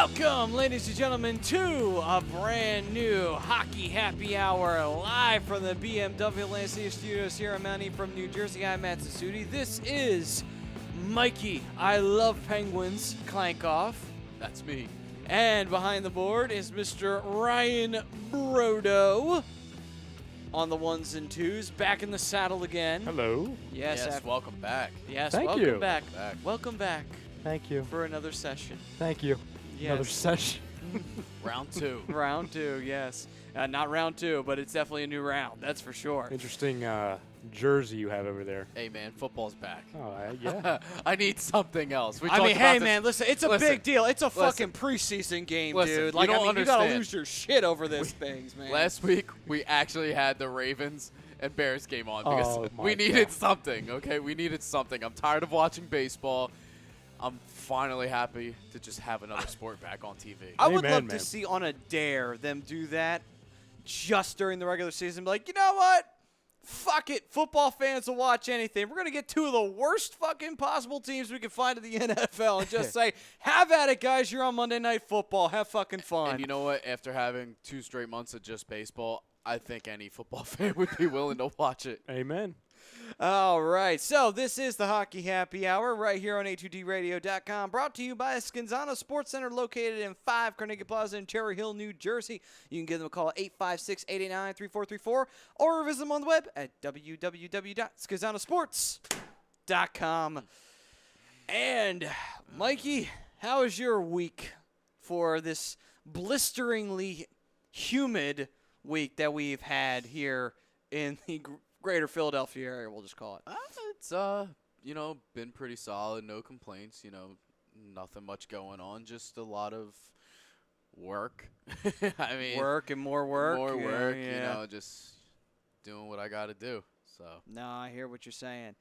Welcome, ladies and gentlemen, to a brand new Hockey Happy Hour live from the BMW Lancia Studios here in Mount from New Jersey. I'm Matt Sassuti. This is Mikey. I love Penguins. Clank off. That's me. And behind the board is Mr. Ryan Brodo on the ones and twos, back in the saddle again. Hello. Yes, Welcome back. Yes, Thank welcome you. back. Welcome back Thank you. for another session. Thank you. Yes. Another session. Round two. Round two, yes. Not round two, but it's definitely a new round. That's for sure. Interesting jersey you have over there. Hey, man, football's back. Oh, yeah. I need something else. I mean, hey, man, listen, it's a big deal. It's a fucking preseason game, Listen, dude. you Like, don't you gotta understand. lose your shit over this things, man. Last week, we actually had the Ravens and Bears game on because Oh, my we needed God. something, okay? We needed something. I'm tired of watching baseball. I'm finally happy to just have another sport back on TV. I would Amen, love man. to see on a dare them do that just during the regular season. Be like, you know what? Fuck it. Football fans will watch anything. We're going to get two of the worst fucking possible teams we can find in the NFL and just say, have at it, guys. You're on Monday Night Football. Have fucking fun. And you know what? After having 2 straight months of just baseball, I think any football fan would be willing to watch it. Amen. All right, so this is the Hockey Happy Hour right here on A2DRadio.com, brought to you by Scanzano Sports Center, located in 5 Carnegie Plaza in Cherry Hill, New Jersey. You can give them a call at 856-889-3434 or visit them on the web at www.scanzanosports.com. And, Mikey, how is your week for this blisteringly humid week that we've had here in the greater Philadelphia area, we'll just call it? It's been pretty solid, no complaints, nothing much going on, just a lot of work. I mean, Work and more work. More work, yeah. just doing what I got to do. So, No, I hear what you're saying.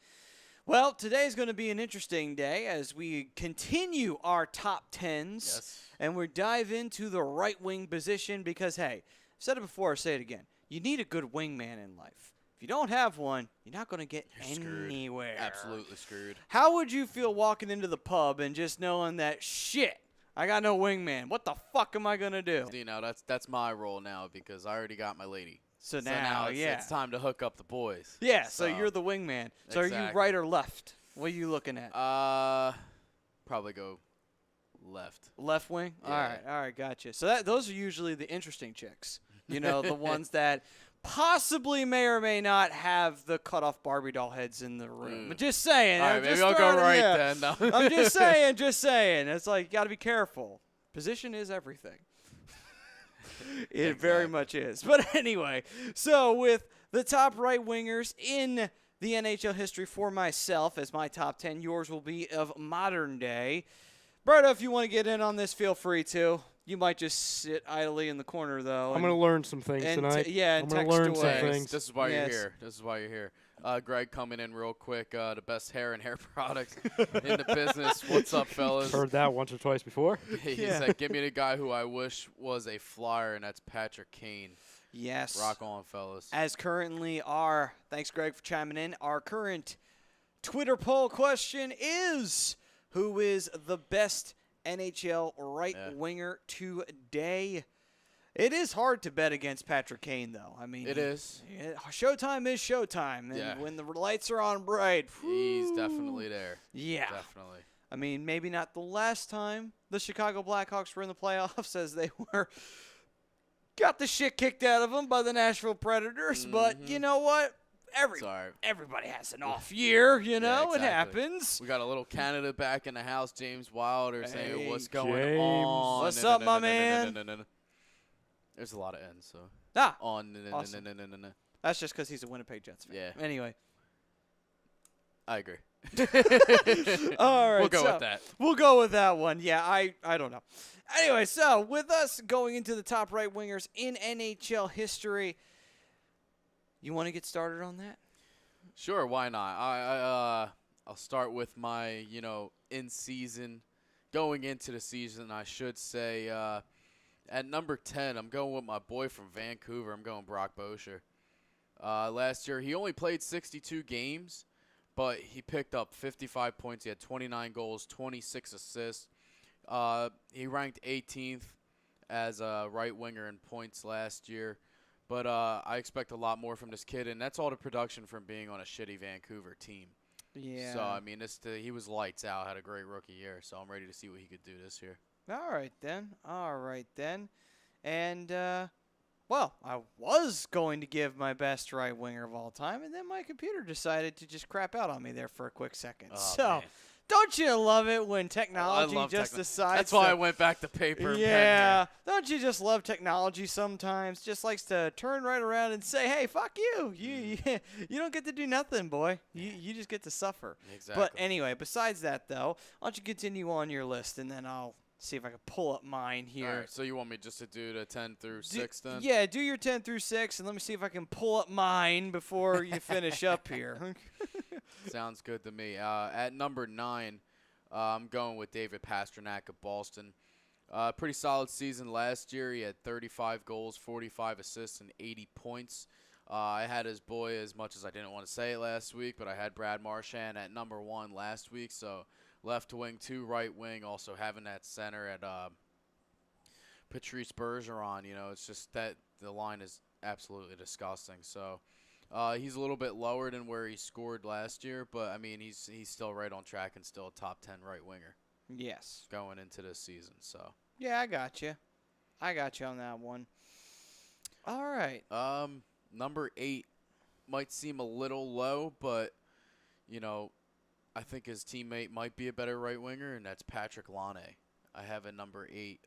Well, today's going to be an interesting day as we continue our top 10s. yes. And we dive into the right wing position because, hey, I've said it before, I'll say it again. You need a good wingman in life. If you don't have one, you're not going to get Screwed. anywhere. Absolutely screwed. How would you feel walking into the pub and just knowing that, shit, I got no wingman. What the fuck am I going to do? That's my role now because I already got my lady. So So now, it's time to hook up the boys. Yeah, so you're the wingman. So are you Exactly. right or left? What are you looking at? Probably go left. Left wing? Yeah. All right, gotcha. So those are usually the interesting chicks. The ones that possibly may or may not have the cut-off Barbie doll heads in the room. Just saying. All right, maybe I'll go right then. No. I'm just saying. It's like, you got to be careful. Position is everything. It very much is. But anyway, so with the top right wingers in the NHL history for myself as my top 10, yours will be of modern day. Berto, if you want to get in on this, feel free to. You might just sit idly in the corner, though. I'm going to learn some things tonight. And I'm going text to learn some away. things. This is why Yes. you're here. Greg coming in real quick. The best hair and hair products in the business. What's up, fellas? Heard that once or twice before. He Yeah. said, give me the guy who I wish was a Flyer, and that's Patrick Kane. Yes. Rock on, fellas. As currently thanks, Greg, for chiming in. Our current Twitter poll question is, who is the best NHL right winger today? It is hard to bet against Patrick Kane, though. I mean, It is. Showtime is showtime. And when the lights are on bright, He's definitely there. yeah. Definitely. I mean, maybe not the last time the Chicago Blackhawks were in the playoffs as they got the shit kicked out of them by the Nashville Predators. But you know what? Everybody has an off year, It exactly. happens. We got a little Canada back in the house. James Wilder saying, Hey, what's going James. on? What's up, my man? There's a lot of N's, so. Awesome. On. That's just because he's a Winnipeg Jets fan. Yeah. Anyway. I agree. All right. We'll go with that. We'll go with that one. Yeah, I don't know. Anyway, so with us going into the top right wingers in NHL history, you want to get started on that? Sure, why not? I'll start with my, in season, going into the season, I should say. At number 10, I'm going with my boy from Vancouver. I'm going Brock Boucher. Last year, he only played 62 games, but he picked up 55 points. He had 29 goals, 26 assists. He ranked 18th as a right winger in points last year. But I expect a lot more from this kid, and that's all the production from being on a shitty Vancouver team. Yeah. So, I mean, he was lights out, had a great rookie year, so I'm ready to see what he could do this year. All right, then. And, well, I was going to give my best right winger of all time, and then my computer decided to just crap out on me there for a quick second. Oh, so, man. don't you love it when technology I love just decides That's why to, I went back to paper and pen yeah, here. don't you just love technology sometimes? Just likes to turn right around and say, hey, fuck you. You don't get to do nothing, boy. You just get to suffer. Exactly. But anyway, besides that, though, why don't you continue on your list, and then I'll see if I can pull up mine here. All right, so you want me just to do the 10 through 6 then? Yeah, do your 10 through 6, and let me see if I can pull up mine before you finish up here. Sounds good to me. At number 9, I'm going with David Pastrnak of Boston. Pretty solid season last year. He had 35 goals, 45 assists, and 80 points. I had his boy, as much as I didn't want to say it last week, but I had Brad Marchand at number 1 last week. So left wing, 2 right wing, also having that center at Patrice Bergeron. You know, it's just that the line is absolutely disgusting. So he's a little bit lower than where he scored last year, but, I mean, he's still right on track and still a top 10 right winger. Yes. Going into this season, so. Yeah, I got you. I got you on that one. All right. Number 8 might seem a little low, but, you know, I think his teammate might be a better right winger, and that's Patrick Laine. I have at number 8.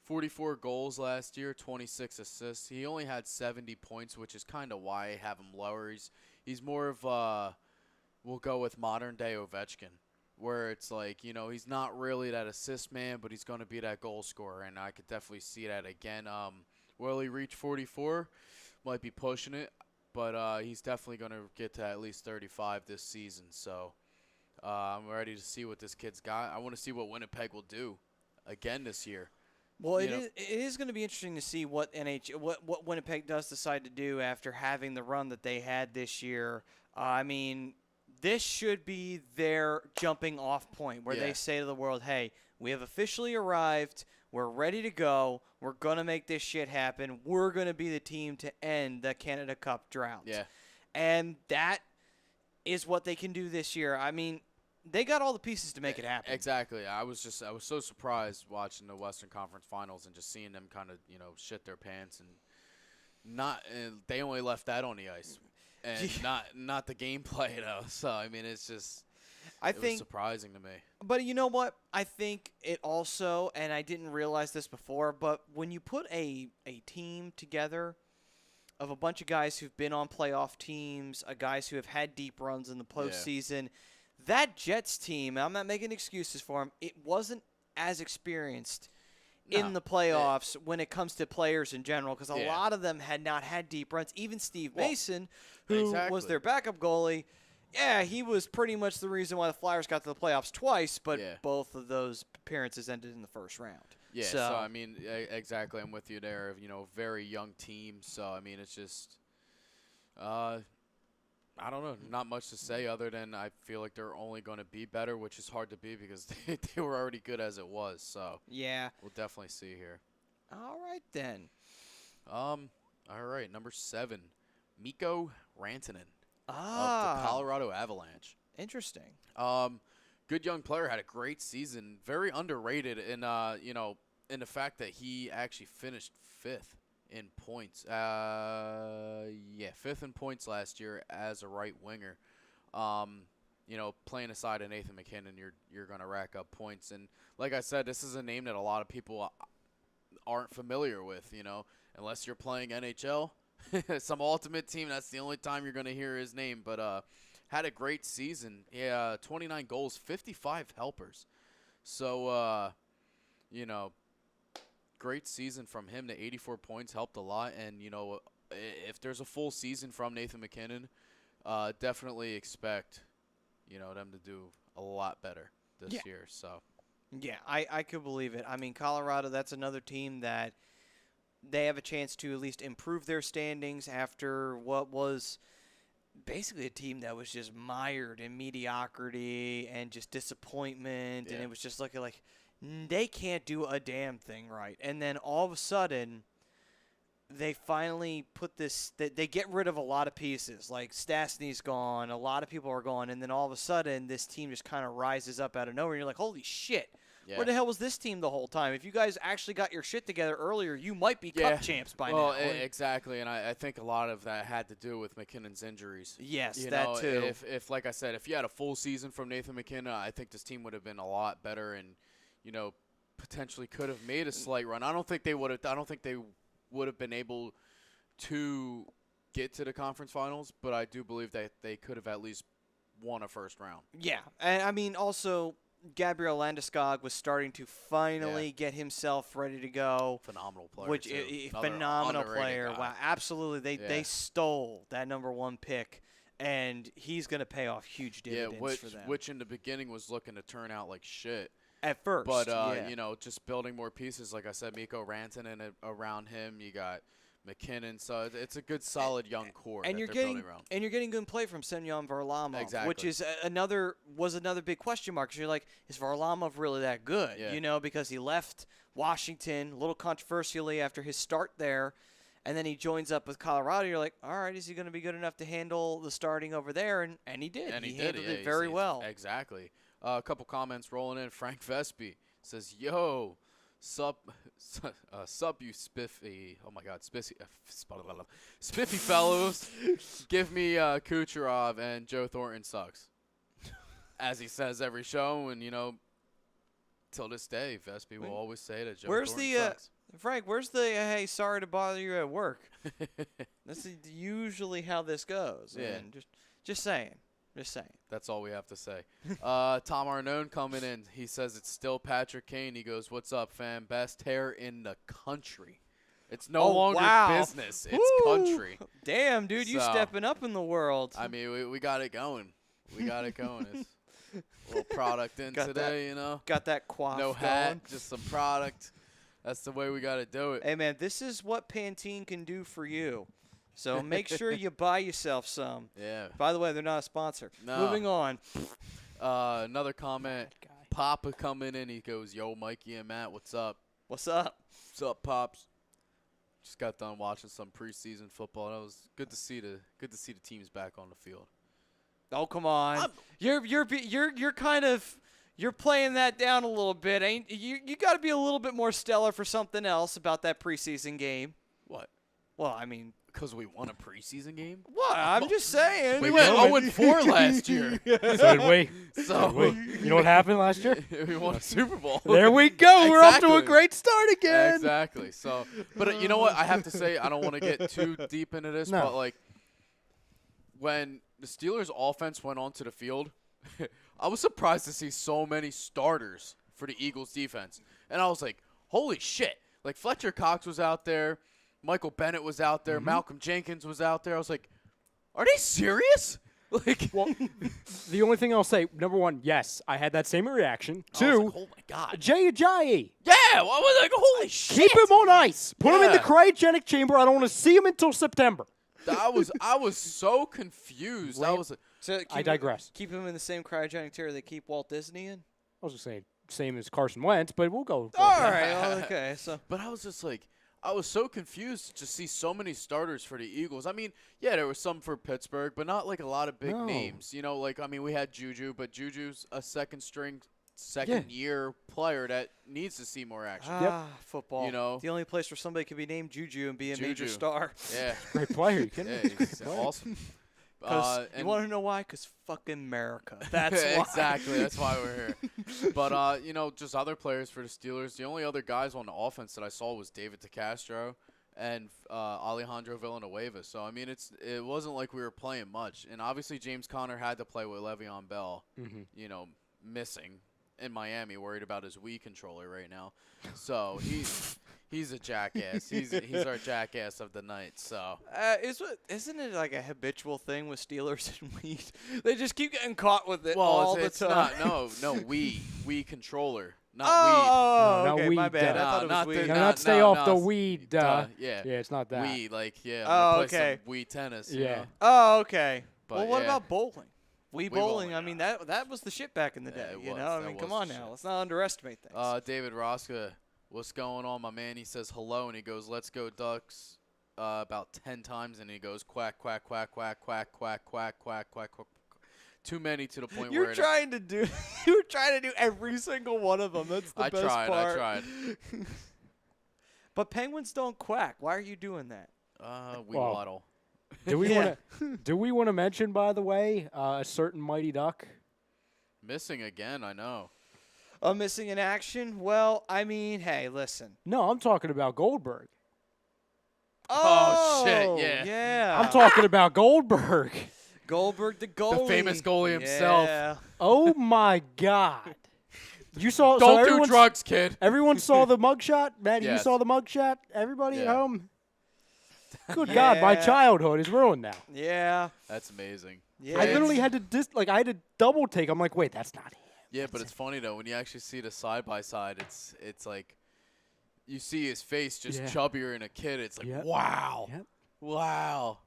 44 goals last year, 26 assists. He only had 70 points, which is kind of why I have him lower. He's more of we'll go with modern-day Ovechkin, where it's like, you know, he's not really that assist man, but he's going to be that goal scorer, and I could definitely see that again. Will he reach 44? Might be pushing it, but he's definitely going to get to at least 35 this season. So I'm ready to see what this kid's got. I want to see what Winnipeg will do again this year. Well, it is going to be interesting to see what what Winnipeg does decide to do after having the run that they had this year. I mean, this should be their jumping off point where they say to the world, hey, we have officially arrived. We're ready to go. We're going to make this shit happen. We're going to be the team to end the Canada Cup drought. Yeah. And that is what they can do this year. I mean, they got all the pieces to make it happen. Exactly. I was so surprised watching the Western Conference Finals and just seeing them kind of, you know, shit their pants and they only left that on the ice. And not the gameplay though. So I mean, it's just it was surprising to me. But you know what? I think it also, and I didn't realize this before, but when you put a team together of a bunch of guys who've been on playoff teams, guys who have had deep runs in the postseason, that Jets team, I'm not making excuses for them, it wasn't as experienced in the playoffs when it comes to players in general, because a lot of them had not had deep runs. Even Steve Mason, who was their backup goalie, he was pretty much the reason why the Flyers got to the playoffs twice, but both of those appearances ended in the first round. Yeah, so I mean, exactly, I'm with you there. You know, very young team, so I mean, it's just, I don't know, not much to say other than I feel like they're only going to be better, which is hard to be because they were already good as it was. So yeah, we'll definitely see here. All right then. All right, number 7, Mikko Rantanen of the Colorado Avalanche. Interesting. Good young player, had a great season, very underrated in you know, in the fact that he actually finished 5th in points. 5th in points last year as a right winger. You know, playing aside of Nathan McKinnon, you're going to rack up points. And like I said, this is a name that a lot of people aren't familiar with, you know, unless you're playing NHL. Some ultimate team, that's the only time you're going to hear his name. But had a great season. 29 goals, 55 helpers. So, you know, great season from him. The 84 points helped a lot. And, you know, if there's a full season from Nathan McKinnon, definitely expect, you know, them to do a lot better this year. So, yeah, I could believe it. I mean, Colorado, that's another team that they have a chance to at least improve their standings after what was basically a team that was just mired in mediocrity and just disappointment. And it was just looking like they can't do a damn thing right. And then all of a sudden, they finally put this. They get rid of a lot of pieces. Like Stastny's gone, a lot of people are gone, and then all of a sudden, this team just kind of rises up out of nowhere. And you're like, holy shit. Yeah. Where the hell was this team the whole time? If you guys actually got your shit together earlier, you might be cup champs by now. Exactly, and I think a lot of that had to do with McKinnon's injuries. Yes, you that know, too. If like I said, if you had a full season from Nathan McKinnon, I think this team would have been a lot better, and potentially could have made a slight run. I don't think they would have. I don't think they would have been able to get to the conference finals, but I do believe that they could have at least won a first round. Yeah, and I mean also. Gabriel Landeskog was starting to finally get himself ready to go. Phenomenal player. Phenomenal player. Guy. Wow, absolutely. They stole that number 1 pick, and he's going to pay off huge dividends for them. Which in the beginning was looking to turn out like shit. At first, but just building more pieces. Like I said, Mikko Rantanen around him. You got McKinnon, so it's a good, solid young core. And you're getting good play from Semyon Varlamov, which is another big question mark. Because you're like, is Varlamov really that good? Yeah. Because he left Washington a little controversially after his start there, and then he joins up with Colorado. You're like, all right, is he going to be good enough to handle the starting over there? And he did. And he handled it very well. Exactly. A couple comments rolling in. Frank Vespi says, "Yo, sup you spiffy, oh my god, spiffy fellows, give me Kucherov, and Joe Thornton sucks." As he says every show, and till this day, Vespi will always say that Joe Thornton sucks. Frank, where's the hey, sorry to bother you at work? That's usually how this goes. Yeah. And just saying. That's all we have to say. Tom Arnone coming in. He says it's still Patrick Kane. He goes, "What's up, fam? Best hair in the country." It's no longer business. It's country. Damn, dude, you stepping up in the world. I mean, we got it going. We got it going. It's a little product in today, Got that quaff No hat, just some product. That's the way we got to do it. Hey, man, this is what Pantene can do for you. So make sure you buy yourself some. Yeah. By the way, they're not a sponsor. No. Moving on. Another comment. Papa coming in. He goes, "Yo, Mikey and Matt, what's up?" What's up? What's up, Pops? Just got done watching some preseason football. That was good to see the teams back on the field. Oh, come on. You're kind of you're playing that down a little bit. Ain't you got to be a little bit more stellar for something else about that preseason game. What? Well, I mean, because we won a preseason game? What? I'm just saying. We went 0-4 last year. So did we. You know what happened last year? We won a Super Bowl. There we go. We're off to a great start again. Exactly. So, but you know what? I have to say, I don't want to get too deep into this, but like when the Steelers' offense went onto the field, I was surprised to see so many starters for the Eagles' defense, and I was like, "Holy shit!" Like Fletcher Cox was out there. Michael Bennett was out there. Malcolm Jenkins was out there. I was like, are they serious? Like, well, the only thing I'll say, number one, yes, I had that same reaction. Two, like, oh my God. Jay Ajayi. Yeah, I was like, holy shit. Keep him on ice. Put him in the cryogenic chamber. I don't want to see him until September. I was so confused. I digress. Keep him in the same cryogenic chair they keep Walt Disney in? I was just saying, same as Carson Wentz, but we'll go. All right. Okay. So, but I was just like, I was so confused to see so many starters for the Eagles. I mean, yeah, there were some for Pittsburgh, but not like a lot of big names. Like, I mean, we had Juju, but Juju's a second-year player that needs to see more action. Football. The only place where somebody could be named Juju and be a major star. Yeah. Great player. You kidding me? He's awesome. You want to know why? Because fucking America. That's why. Exactly. That's why we're here. But, just other players for the Steelers. The only other guys on the offense that I saw was David DeCastro and Alejandro Villanueva. So, I mean, it wasn't like we were playing much. And obviously James Conner had to play with Le'Veon Bell, missing in Miami, worried about his Wii controller right now. So, he's a jackass. He's our jackass of the night. So isn't it like a habitual thing with Steelers and weed? They just keep getting caught with it the time. No, Wii controller, not weed. No, okay, weed. My bad. I thought it was weed. Not stay off the weed. Yeah, it's not that. Weed, like Oh, play some Wii tennis. Yeah. Oh, okay. But well, what about bowling? Wii Wii bowling. bowling, I mean, that was the shit back in the day. it You was. know, I That mean, was come on the now. shit. Let's not underestimate things. David Rosca, what's going on, my man? He says hello, and he goes, "Let's go Ducks," about 10 times, and he goes, "Quack, quack, quack, quack, quack, quack, quack, quack, quack, quack." Too many to the point where You're trying to do every single one of them. That's the I best tried. part. But penguins don't quack. Why are you doing that? We Well, waddle. Do we Yeah. want to mention, by the way, a certain Mighty Duck? Missing again, I know. Missing in action? Well, I mean, hey, listen. No, I'm talking about Goldberg. Oh, shit, yeah. Yeah. I'm talking about Goldberg. Goldberg, the goalie. famous goalie himself. Yeah. Oh my God! You saw? Don't do everyone's- drugs, kid. Everyone saw the mugshot. Matt, you Yes. saw the mugshot. Everybody at Yeah. home. Good God, my Yeah. childhood is ruined now. Yeah. That's amazing. Yeah. I literally had to I had to double take. I'm like, wait, that's not him. Yeah, but it's funny though when you actually see the side by side. It's like you see his face just Yeah. chubbier in a kid. It's like Yep. wow, Yep. wow,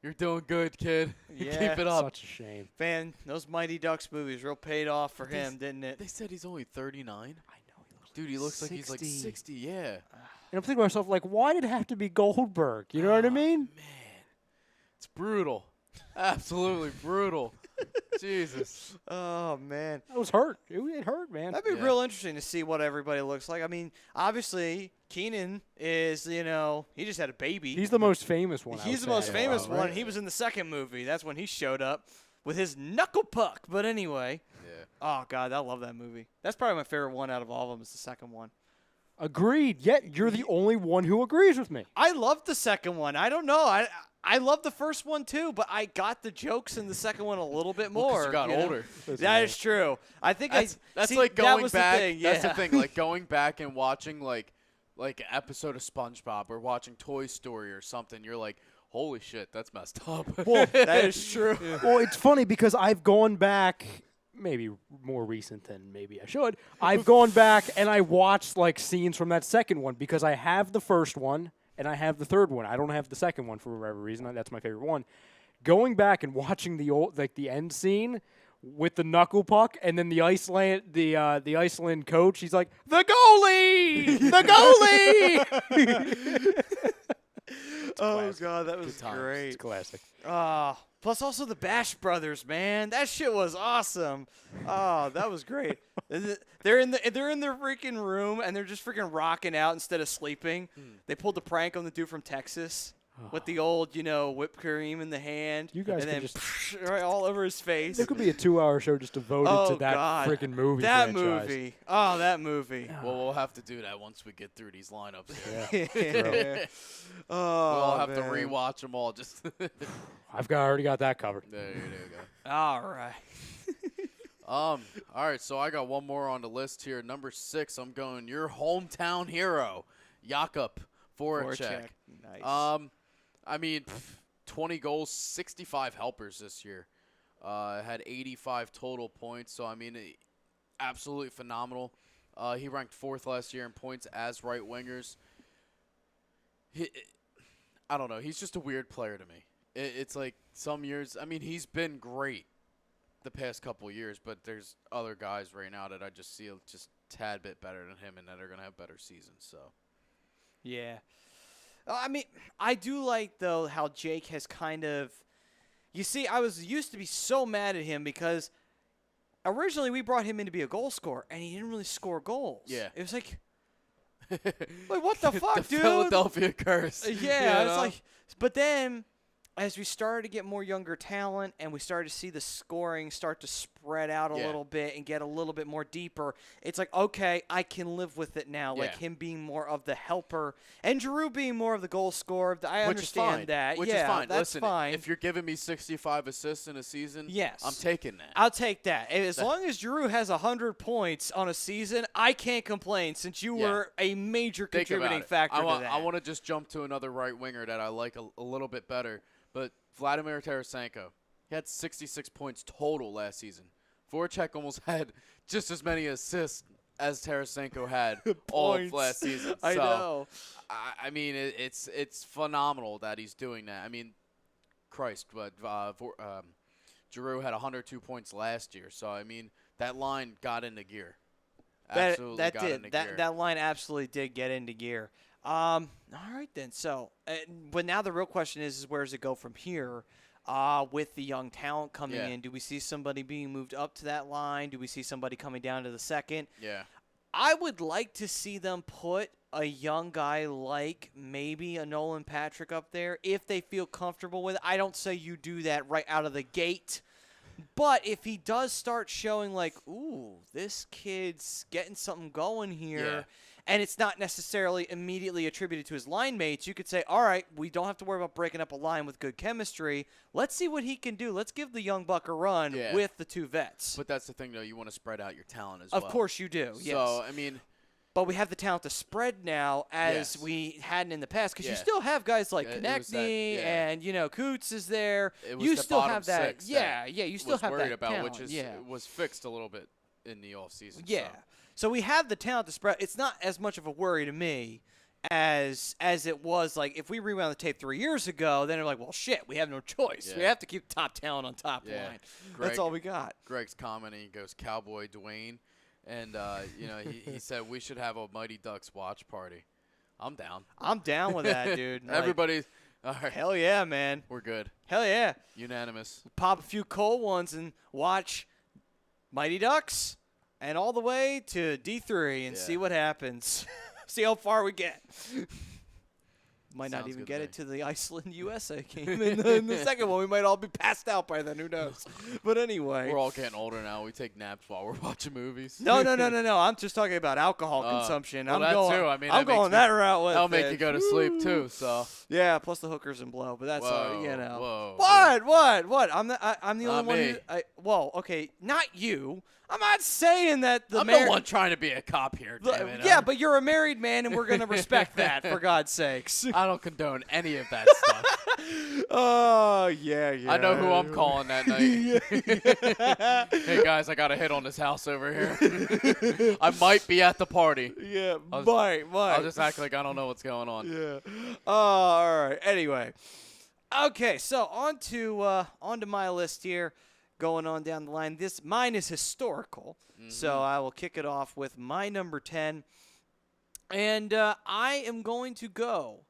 you're doing good, kid. Yeah. Keep it up. Such a shame. Man, those Mighty Ducks movies real paid off for him, didn't it? They said he's only 39. I know. He looks Dude, he looks like he's like 60. Yeah. And I'm thinking to myself, like, why did it have to be Goldberg? You know what I mean? Man, it's brutal. Absolutely brutal. Jesus. Oh, man. I was hurt. It hurt, man. That'd be Yeah. real interesting to see what everybody looks like. I mean, obviously, Keenan is, he just had a baby. He's the most famous one. I He's would the most say, famous right? one. He was in the second movie. That's when he showed up with his knuckle puck. But anyway, Yeah. oh, God, I love that movie. That's probably my favorite one out of all of them is the second one. Agreed. Yet you're the only one who agrees with me. I love the second one. I don't know. I love the first one too, but I got the jokes in the second one a little bit Well, 'cause more. you got know? older. That is true. I think That's see, like that going was back. The thing. That's the yeah. thing. Like going back and watching like an episode of SpongeBob or watching Toy Story or something. You're like, holy shit, that's messed up. Well, That is true. well, it's funny because I've gone back, maybe more recent than maybe I should. I've gone back and I watched like scenes from that second one because I have the first one and I have the third one. I don't have the second one for whatever reason. That's my favorite one. Going back and watching the old the end scene with the knuckle puck and then the Iceland coach, he's like, the goalie, the goalie. Oh classic. God, that was times. great. It's classic. Plus also the Bash Brothers, man. That shit was awesome. Oh, that was great. They're in the freaking room and they're just freaking rocking out instead of sleeping. They pulled the prank on the dude from Texas with the old, whipped cream in the hand. You guys and could then just- right all over his face. There could be a 2-hour show just devoted Oh, to that God. freaking movie. That franchise. movie. Oh, that movie. Well, we'll have to do that once we get through these lineups. Yeah. Oh, We'll have to man. rewatch them all. Just there Already got that covered. you go. All right. All right, so I got one more on the list here. Number 6, I'm going your hometown hero, Jakub Voracek. Voracek. Nice. I mean, 20 goals, 65 helpers this year. Had 85 total points, so I mean, absolutely phenomenal. He ranked 4th last year in points as right wingers. I don't know. He's just a weird player to me. It's like some years. I mean, he's been great the past couple years, but there's other guys right now that I just see just a tad bit better than him and that are going to have better seasons. So, Yeah. I mean, I do like, though, how Jake has kind of – you see, I used to be so mad at him because originally we brought him in to be a goal scorer, and he didn't really score goals. Yeah. It was like what the fuck, the dude? Philadelphia curse. Yeah, you it's know? like – but then as we started to get more younger talent and we started to see the scoring start to spread out a Yeah. little bit and get a little bit more deeper, it's like, okay, I can live with it now. Like Yeah. him being more of the helper and Giroux being more of the goal scorer. I Which is understand fine. that. Which yeah, is fine. that's Listen, fine. if you're giving me 65 assists in a season, Yes. I'm taking that. I'll take that. As long as Giroux has 100 points on a season, I can't complain since you Yeah. were a major Think about contributing it. factor I to that. want to just jump to another right winger that I like a little bit better, but Vladimir Tarasenko. He had 66 points total last season. Voracek almost had just as many assists as Tarasenko had all of Points. last season. I So, know. I mean, it's phenomenal that he's doing that. I mean, Christ, but Giroux had 102 points last year. So, I mean, that line got into gear. Absolutely that got did. into gear. That line absolutely did get into gear. All right, then. So, but now the real question is where does it go from here? With the young talent coming in, do we see somebody being moved up to that line? Do we see somebody coming down to the second? Yeah. I would like to see them put a young guy like maybe a Nolan Patrick up there if they feel comfortable with it. I don't say you do that right out of the gate. But if he does start showing like, ooh, this kid's getting something going here, and it's not necessarily immediately attributed to his line mates, you could say, all right, we don't have to worry about breaking up a line with good chemistry. Let's see what he can do. Let's give the young buck a run with the two vets. But that's the thing, though. You want to spread out your talent as well. Of course you do, yes. So, I mean – but we have the talent to spread now as we hadn't in the past because you still have guys like Konechny and, Coots is there. You still have that. You still have that about, talent. Which was fixed a little bit in the offseason. Yeah. So we have the talent to spread. It's not as much of a worry to me as it was like if we rewound the tape 3 years ago, then they're like, well, shit, we have no choice. We have to keep top talent on top line. That's all we got. Greg's commenting, he goes, Cowboy Dwayne. And, he said we should have a Mighty Ducks watch party. I'm down. I'm down with that, dude. Everybody's all right. Hell yeah, man. We're good. Hell yeah. Unanimous. Pop a few cold ones and watch Mighty Ducks and all the way to D3 and see what happens. See how far we get. Might not even get it to the Iceland-USA game in the second one. We might all be passed out by then. Who knows? But anyway. We're all getting older now. We take naps while we're watching movies. No. I'm just talking about alcohol consumption. Well, I'm going that route with it. That'll make you go to sleep, too. So yeah, plus the hookers and blow. But that's all, Whoa. What? I'm the only one who okay, not you. I'm not saying that I'm the one trying to be a cop here, damn it. Yeah, but you're a married man, and we're going to respect that, for God's sakes. I don't condone any of that stuff. Oh, yeah. I know who I'm calling that night. Hey, guys, I got a hit on this house over here. I might be at the party. Yeah, might. I'll just act like I don't know what's going on. Yeah. All right. Anyway. Okay, so on to my list here. Going on down the line. Mine is historical, so I will kick it off with my number 10. And I am going to go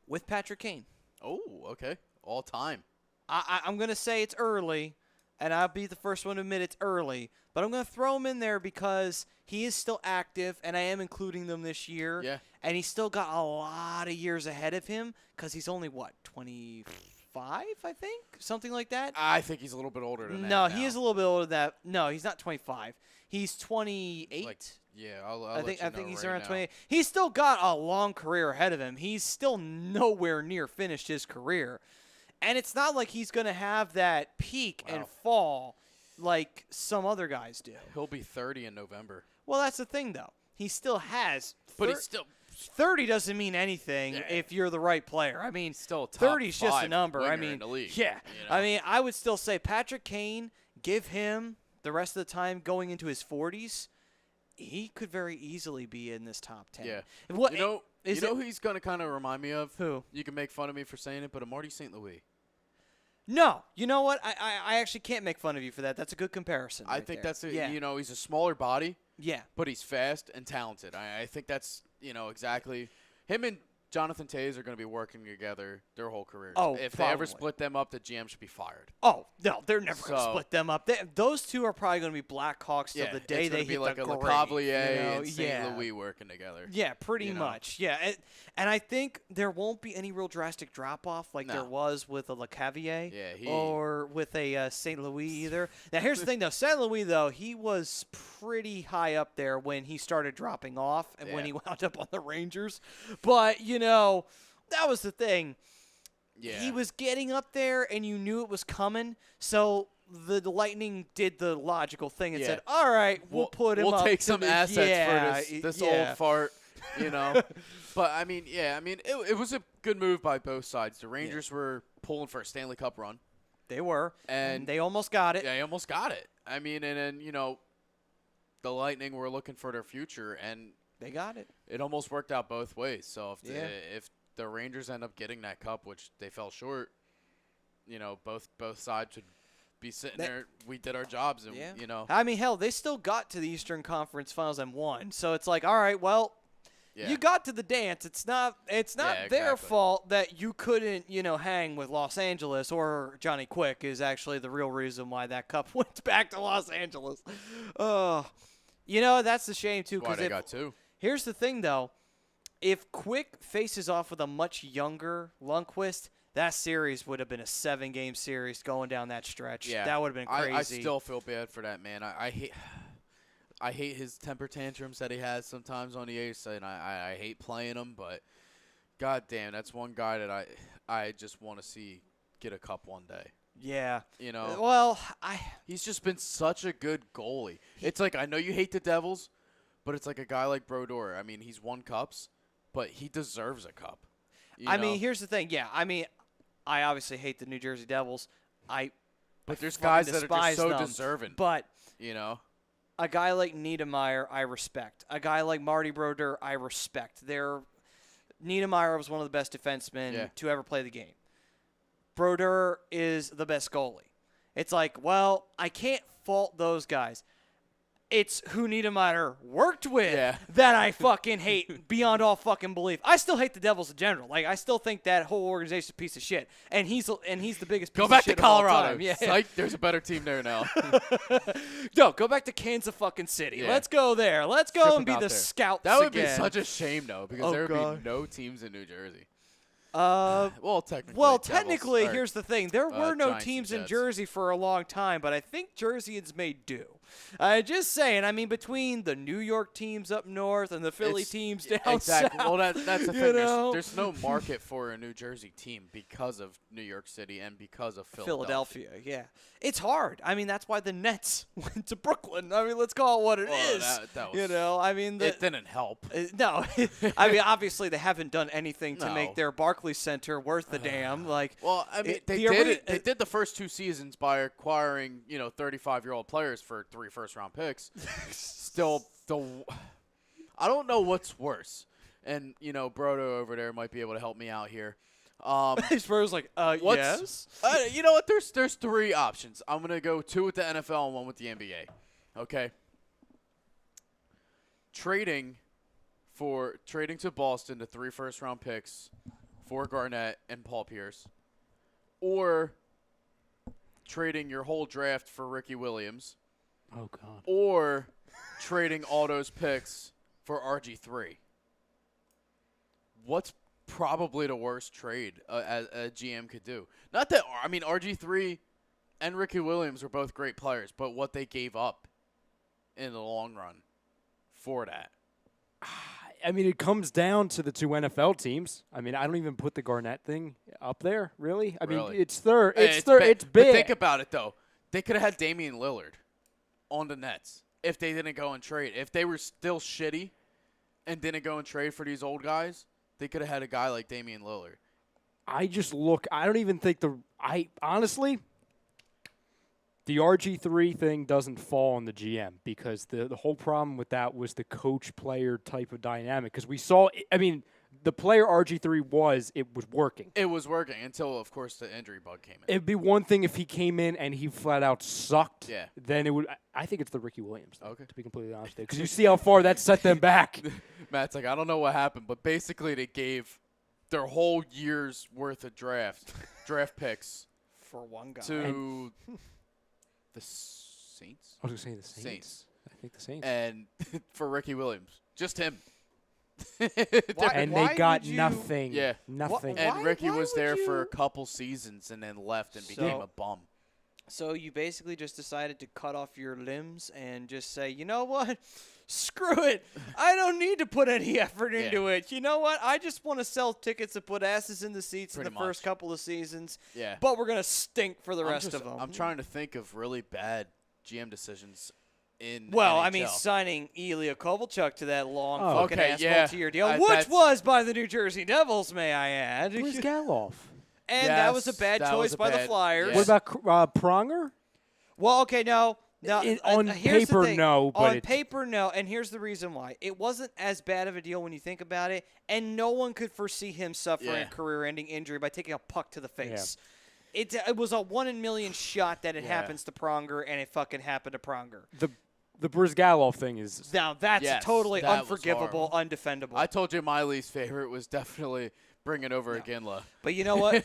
with Patrick Kane. Oh, okay. All time. I'm going to say it's early, and I'll be the first one to admit it's early. But I'm going to throw him in there because he is still active, and I am including them this year. Yeah. And he's still got a lot of years ahead of him because he's only, 25, I think? Something like that? I think he's a little bit older than that. No, he is a little bit older than that. No, he's not 25. He's 28. I think he's around 28. He's still got a long career ahead of him. He's still nowhere near finished his career. And it's not like he's going to have that peak and fall like some other guys do. He'll be 30 in November. Well, that's the thing, though. He still has. But he's still 30 doesn't mean anything if you're the right player. I mean, still 30 is just a number. I mean, in the league, yeah. I mean, I would still say Patrick Kane, give him the rest of the time going into his 40s, he could very easily be in this top 10. Yeah. What, you know who he's going to kind of remind me of? Who? You can make fun of me for saying it, but a Marty St. Louis. No. You know what? I actually can't make fun of you for that. That's a good comparison. I think that's yeah. He's a smaller body. Yeah. But he's fast and talented. I think that's, exactly. Him and Jonathan Toews are going to be working together their whole careers. Oh, if probably. they ever split them up, the GM should be fired. Oh, no, they're never going to split them up. Those two are probably going to be Blackhawks till the day they hit be like the a grave. Lecavalier and St. Louis working together. Yeah, pretty much. Yeah, and I think there won't be any real drastic drop-off like there was with a Lecavalier or with a St. Louis either. Now, here's the thing, though. St. Louis, though, he was pretty high up there when he started dropping off and when he wound up on the Rangers. But, that was the thing. Yeah. He was getting up there, and you knew it was coming. So the Lightning did the logical thing and said, all right, we'll put him up. We'll take some assets for this old fart, But, it was a good move by both sides. The Rangers were pulling for a Stanley Cup run. They were. And they almost got it. Yeah, they almost got it. I mean, and then, the Lightning were looking for their future, and they got it. It almost worked out both ways. So if the Rangers end up getting that cup, which they fell short, both sides should be sitting there. We did our jobs, and Yeah. you know. I mean, hell, they still got to the Eastern Conference Finals and won. So it's like, all right, well, Yeah. you got to the dance. It's not their exactly. fault that you couldn't, hang with Los Angeles, or Johnny Quick is actually the real reason why that cup went back to Los Angeles. Oh, that's the shame too. Why they got 2? Here's the thing, though. If Quick faces off with a much younger Lundqvist, that series would have been a 7-game series going down that stretch. Yeah, That would have been crazy. I still feel bad for that man. I hate his temper tantrums that he has sometimes on the ice, and I hate playing him. But goddamn, that's one guy that I just want to see get a cup one day. Yeah. Well, he's just been such a good goalie. It's like, I know you hate the Devils, but it's like a guy like Brodeur. I mean, he's won cups, but he deserves a cup. I mean, here's the thing. Yeah, I mean, I obviously hate the New Jersey Devils. But there's guys that are despise just so them, deserving. But a guy like Niedermeyer, I respect. A guy like Marty Brodeur, I respect. Niedermeyer was one of the best defensemen to ever play the game. Brodeur is the best goalie. It's like, well, I can't fault those guys. It's who Niedermeyer worked with that I fucking hate beyond all fucking belief. I still hate the Devils in general. Like, I still think that whole organization's a piece of shit. And he's the biggest piece Go back of shit to Colorado. of all time. Yeah. Psych, there's a better team there now. No, go back to Kansas fucking City. Yeah. Let's go there. Let's go Strip and be him out the there. scouts That would again. be such a shame, though, because there would be no teams in New Jersey. Well, technically. Devils, here's the thing. There were no Giants teams and in Jets. Jersey for a long time, but I think Jerseyans made do. Just saying. I mean, between the New York teams up north and the Philly teams down exactly. south. Well, that's the thing. There's no market for a New Jersey team because of New York City and because of Philadelphia. Yeah. It's hard. I mean, that's why the Nets went to Brooklyn. I mean, let's call it what it is. That was, I mean, it didn't help. No. I mean, obviously, they haven't done anything to make their Barclays Center worth the damn. Well, I mean, they did the first 2 seasons by acquiring, 35-year-old players for 3 first-round picks. Still, I don't know what's worse. And, Brodo over there might be able to help me out here. Spurs like, yes. You know what? There's 3 options. I'm gonna go 2 with the NFL and 1 with the NBA. Okay. Trading to Boston the 3 first-round picks for Garnett and Paul Pierce, or trading your whole draft for Ricky Williams. Oh God. Or trading all those picks for RG3. What's probably the worst trade a GM could do? Not that RG3 and Ricky Williams were both great players, but what they gave up in the long run for that. I mean, it comes down to the 2 NFL teams. I mean, I don't even put the Garnett thing up there, really. I mean, it's third. It's big. But think about it, though. They could have had Damian Lillard on the Nets if they didn't go and trade. If they were still shitty and didn't go and trade for these old guys, they could have had a guy like Damian Lillard. I don't even think honestly, the RG3 thing doesn't fall on the GM because the whole problem with that was the coach-player type of dynamic. Because we saw, the player RG3 was working. It was working until, of course, the injury bug came in. It'd be one thing if he came in and he flat out sucked. Yeah. Then it would. I think it's the Ricky Williams thing, okay. to be completely honest with you. Because you see how far that set them back. Matt's like, I don't know what happened, but basically they gave their whole year's worth of draft picks for one guy to the Saints. I was going to say the Saints. I think the Saints. And for Ricky Williams. Just him. They got nothing. Yeah. Nothing. And Ricky was there for a couple seasons and then left and became a bum. So you basically just decided to cut off your limbs and just say, you know what? Screw it. I don't need to put any effort into it. You know what? I just want to sell tickets and put asses in the seats in the first couple of seasons. Yeah. But we're going to stink for the rest of them. I'm trying to think of really bad GM decisions in NHL. NHL. Signing Ilya Kovalchuk to that long fucking ass multi-year deal, which which was by the New Jersey Devils, may I add. Brizgalov. And that was a bad choice by the Flyers. What about Pronger? Well, okay, no. On paper, no. But on paper, no. And here's the reason why. It wasn't as bad of a deal when you think about it, and no one could foresee him suffering a career-ending injury by taking a puck to the face. It was a 1 in a million shot that it happens to Pronger, and it fucking happened to Pronger. The Brizgalov thing is Now, that's totally that was unforgivable, horrible. undefendable. I told you my least favorite was definitely bringing over Iginla. But you know what?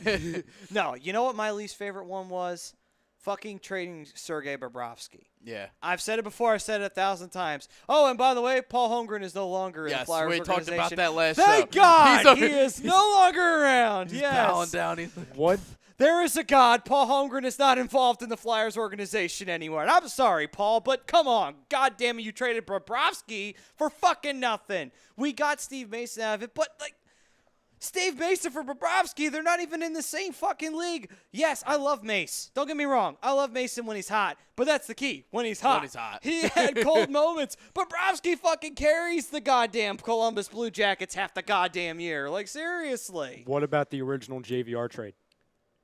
No, you know what my least favorite one was? Fucking trading Sergei Bobrovsky. Yeah. I've said it before. I've said it 1,000 times. Oh, and by the way, Paul Holmgren is no longer in the Flyers we organization. talked about that last Thank show. God he is no longer around. He's yes. bowing down. what? There is a God. Paul Holmgren is not involved in the Flyers organization anymore. And I'm sorry, Paul, but come on. God damn it, you traded Bobrovsky for fucking nothing. We got Steve Mason out of it, but, like, Steve Mason for Bobrovsky, they're not even in the same fucking league. Yes, I love Mace. Don't get me wrong. I love Mason when he's hot, but that's the key. When he's hot. When he's hot. He had cold moments. Bobrovsky fucking carries the goddamn Columbus Blue Jackets half the goddamn year. Like, seriously. What about the original JVR trade?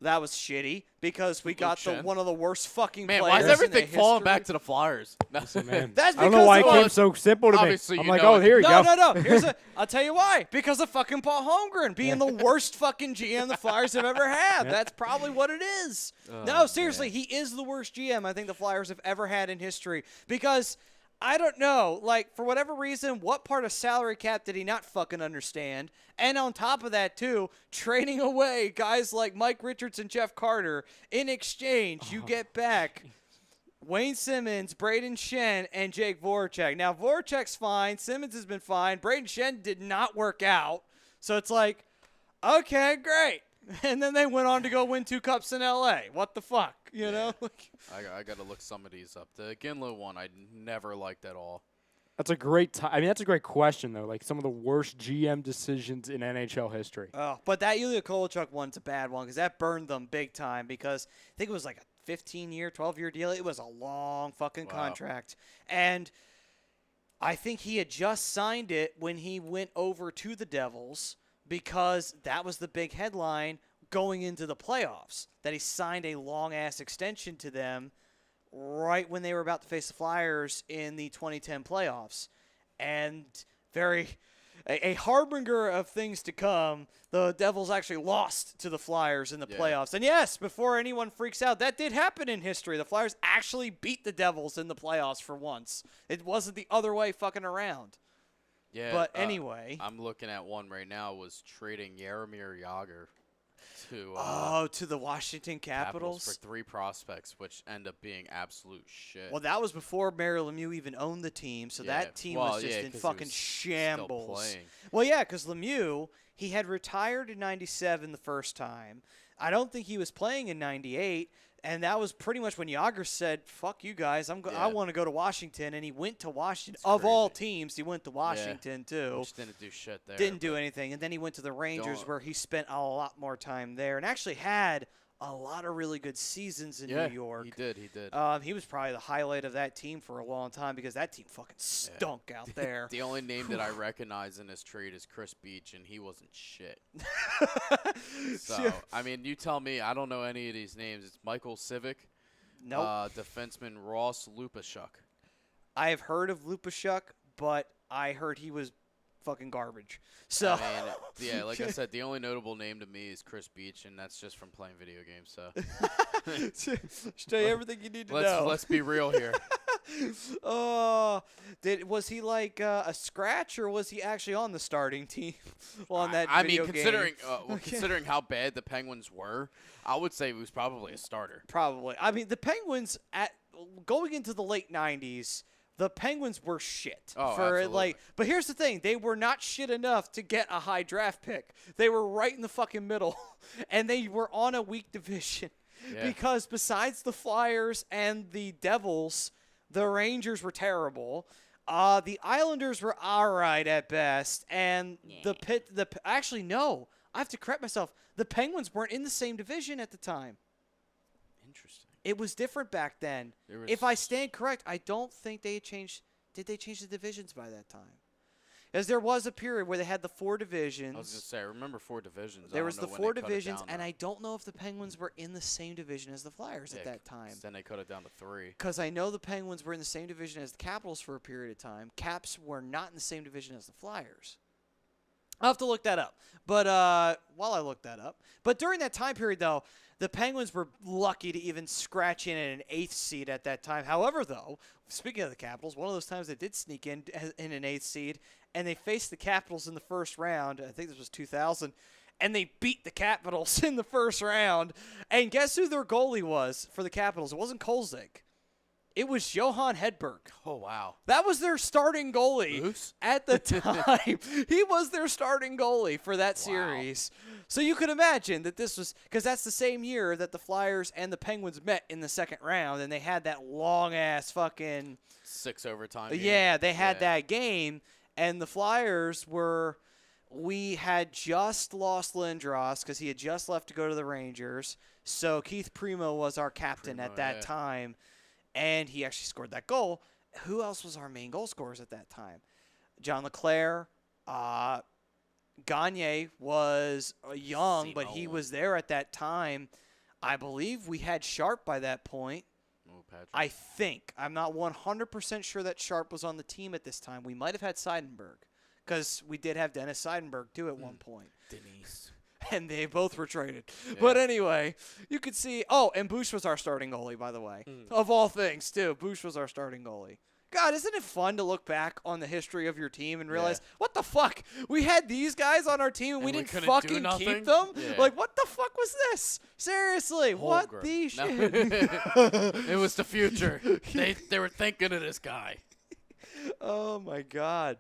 That was shitty because we got Shen. one of the worst fucking Man, players why is in the everything falling history. back to the Flyers? No. Man, That's I don't know why it because came so simple to me. Obviously, I'm you like, know oh, it. here you go. No. I'll tell you why. Because of fucking Paul Holmgren being the worst fucking GM the Flyers have ever had. That's probably what it is. No, seriously, he is the worst GM I think the Flyers have ever had in history. Because I don't know, like, for whatever reason, what part of salary cap did he not fucking understand? And on top of that, too, trading away guys like Mike Richards and Jeff Carter. In exchange, you get back Wayne Simmons, Braden Shen, and Jake Voracek. Now, Voracek's fine. Simmons has been fine. Braden Shen did not work out. So it's like, okay, great. And then they went on to go win 2 cups in L.A. What the fuck, you know? I got to look some of these up. The Iginla one I never liked at all. That's a great that's a great question, though. Like, some of the worst GM decisions in NHL history. Oh, but that Ilya Kovalchuk one's a bad one because that burned them big time because I think it was like a 15-year, 12-year deal. It was a long fucking contract. And I think he had just signed it when he went over to the Devils because that was the big headline going into the playoffs, that he signed a long-ass extension to them right when they were about to face the Flyers in the 2010 playoffs. And a harbinger of things to come, the Devils actually lost to the Flyers in the playoffs. And yes, before anyone freaks out, that did happen in history. The Flyers actually beat the Devils in the playoffs for once. It wasn't the other way fucking around. Yeah. But anyway. I'm looking at one right now was trading Jaromir Jagr to to the Washington Capitals? for 3 prospects, which end up being absolute shit. Well, that was before Mario Lemieux even owned the team, so that team was just in 'cause he fucking was shambles. Still playing. Well, yeah, because Lemieux, he had retired in 97 the first time. I don't think he was playing in 98, and that was pretty much when Jagr said, fuck you guys, I want to go to Washington, and he went to Washington. Of all teams, he went to Washington, too. Which didn't do shit there. Didn't do anything, and then he went to the Rangers where he spent a lot more time there and actually had a lot of really good seasons in New York. He did. He was probably the highlight of that team for a long time because that team fucking stunk out there. The only name that I recognize in this trade is Chris Beach, and he wasn't shit. So, I mean, you tell me. I don't know any of these names. It's Michael Civic. Nope. Defenseman Ross Lupashuk. I have heard of Lupashuk, but I heard he was fucking garbage. So, I mean, yeah, like I said, the only notable name to me is Chris Beach, and that's just from playing video games. So, should tell you everything you need to know. Let's be real here. Was he like a scratch, or was he actually on the starting team on that I video mean, game? considering how bad the Penguins were, I would say he was probably a starter. Probably. I mean, the Penguins going into the late 90s, the Penguins were shit. Absolutely. But here's the thing. They were not shit enough to get a high draft pick. They were right in the fucking middle, and they were on a weak division. Yeah. Because besides the Flyers and the Devils, the Rangers were terrible. The Islanders were all right at best. And actually, no. I have to correct myself. The Penguins weren't in the same division at the time. Interesting. It was different back then. If I stand correct, I don't think they changed. Did they change the divisions by that time? As there was a period where they had the 4 divisions. I was going to say, I remember 4 divisions. There was the 4 divisions, and I don't know if the Penguins were in the same division as the Flyers at that time. Then they cut it down to 3. Because I know the Penguins were in the same division as the Capitals for a period of time. Caps were not in the same division as the Flyers. I'll have to look that up. But while I look that up. But during that time period, though, The Penguins were lucky to even scratch in at an 8th seed at that time. However, though, speaking of the Capitals, one of those times they did sneak in an 8th seed, and they faced the Capitals in the first round. I think this was 2000, and they beat the Capitals in the first round. And guess who their goalie was for the Capitals? It wasn't Kolzig. It was Johan Hedberg. Oh, wow. That was their starting goalie Moose? at the time. He was their starting goalie for that series. So you could imagine that this was – because that's the same year that the Flyers and the Penguins met in the second round, and they had that long-ass fucking – 6 overtime game. Yeah, they had that game, and the Flyers were – we had just lost Lindros because he had just left to go to the Rangers. So Keith Primo was our captain at that time. And he actually scored that goal. Who else was our main goal scorers at that time? John LeClaire. Gagne was young, but he was there at that time. I believe we had Sharp by that point. Oh, Patrick. I think. I'm not 100% sure that Sharp was on the team at this time. We might have had Seidenberg because we did have Dennis Seidenberg, too, at one point. Denise. And they both were traded. Yeah. But anyway, you could see – oh, and Bush was our starting goalie, by the way. Of all things, too. Bush was our starting goalie. God, isn't it fun to look back on the history of your team and realize, what the fuck? We had these guys on our team and we didn't fucking keep them? Yeah. Like, what the fuck was this? Seriously, what Holmgren. the No. shit? It was the future. They were thinking of this guy. Oh, my God.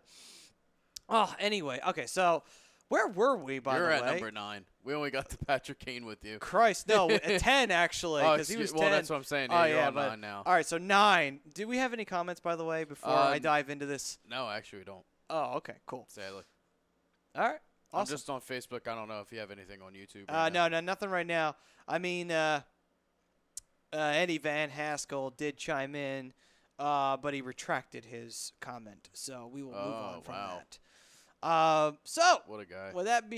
Oh, anyway. Okay, so – where were we, by the way? You're at number 9. We only got the Patrick Kane with you. Christ, no, at 10, actually, because he was 10. Well, that's what I'm saying. Yeah, you're on 9 now. All right, so 9. Do we have any comments, by the way, before I dive into this? No, actually, we don't. Oh, okay, cool. Sadly. All right, awesome. I'm just on Facebook. I don't know if you have anything on YouTube. No, nothing right now. I mean, Eddie Van Haskell did chime in, but he retracted his comment, so we will move on from that. So what a guy. With that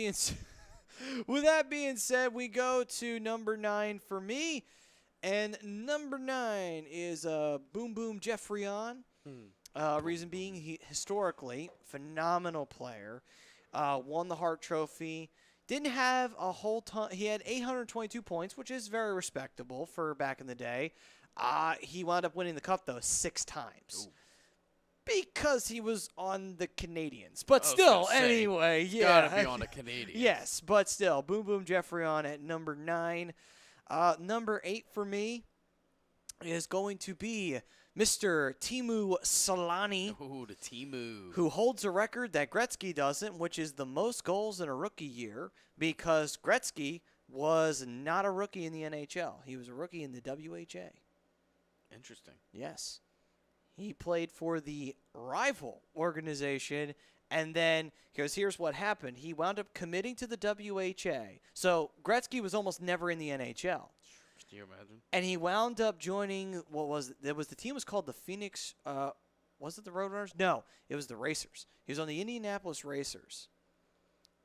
being said, we go to number 9 for me, and number 9 is Boom Boom Jeffrion. Reason being, he historically phenomenal player, won the Hart Trophy. Didn't have a whole ton. He had 822 points, which is very respectable for back in the day. He wound up winning the cup though 6 times. Ooh. Because he was on the Canadians. But still, anyway, yeah. Gotta be on the Canadians. Yes, but still, Boom Boom Jeffrion at number 9. Number 8 for me is going to be Mr. Teemu Selanne. Ooh, the Teemu. Who holds a record that Gretzky doesn't, which is the most goals in a rookie year, because Gretzky was not a rookie in the NHL. He was a rookie in the WHA. Interesting. Yes. He played for the rival organization, and then, because here's what happened. He wound up committing to the WHA. So Gretzky was almost never in the NHL. Can you imagine? And he wound up joining, the team was called the Phoenix, was it the Roadrunners? No, it was the Racers. He was on the Indianapolis Racers.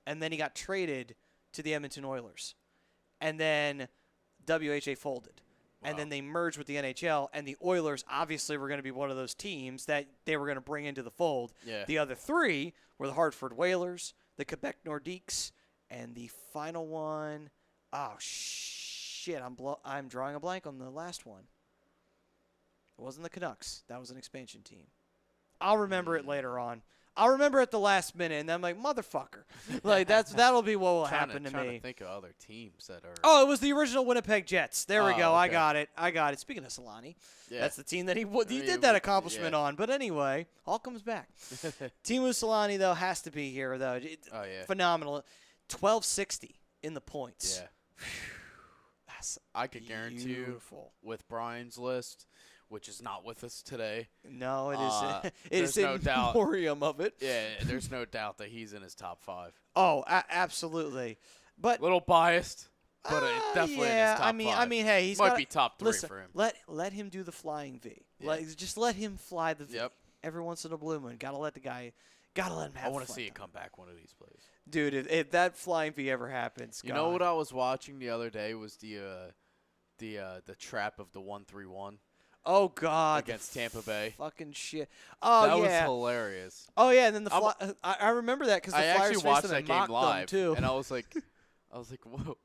And then he got traded to the Edmonton Oilers. And then WHA folded. And then they merged with the NHL, and the Oilers obviously were going to be one of those teams that they were going to bring into the fold. Yeah. The other 3 were the Hartford Whalers, the Quebec Nordiques, and the final one, oh, shit, I'm drawing a blank on the last one. It wasn't the Canucks. That was an expansion team. I'll remember it later on. I'll remember at the last minute, and I'm like, motherfucker. Like, that'll be what will happen to me. Trying to think of other teams that are... Oh, it was the original Winnipeg Jets. There we go. Okay. I got it. Speaking of Solani, Yeah. that's the team that he did that accomplishment on. But anyway, all comes back. Teemu Solani, though, has to be here, though. Phenomenal. 1260 in the points. Yeah. That's I could guarantee you with Brian's list, which is not with us today. No, it is. It is no in doubt. memoriam of it. Yeah, there's no doubt that he's in his top 5. Oh, absolutely. But a little biased, but definitely in his top 5. I mean, hey, he's might be top 3 listen, for him. Let him do the flying V. Yeah. Just let him fly the V. Yep. Every once in a blue moon, gotta let him have fun. I want to see it come back one of these plays. Dude, if that flying V ever happens, you know what I was watching the other day was the trap of the 1-3-1. Oh God! Against Tampa Bay. Fucking shit. Oh that yeah. That was hilarious. Oh yeah, and then I remember that because the Flyers actually watched faced them that and game mocked live them too. And I was like, I was like,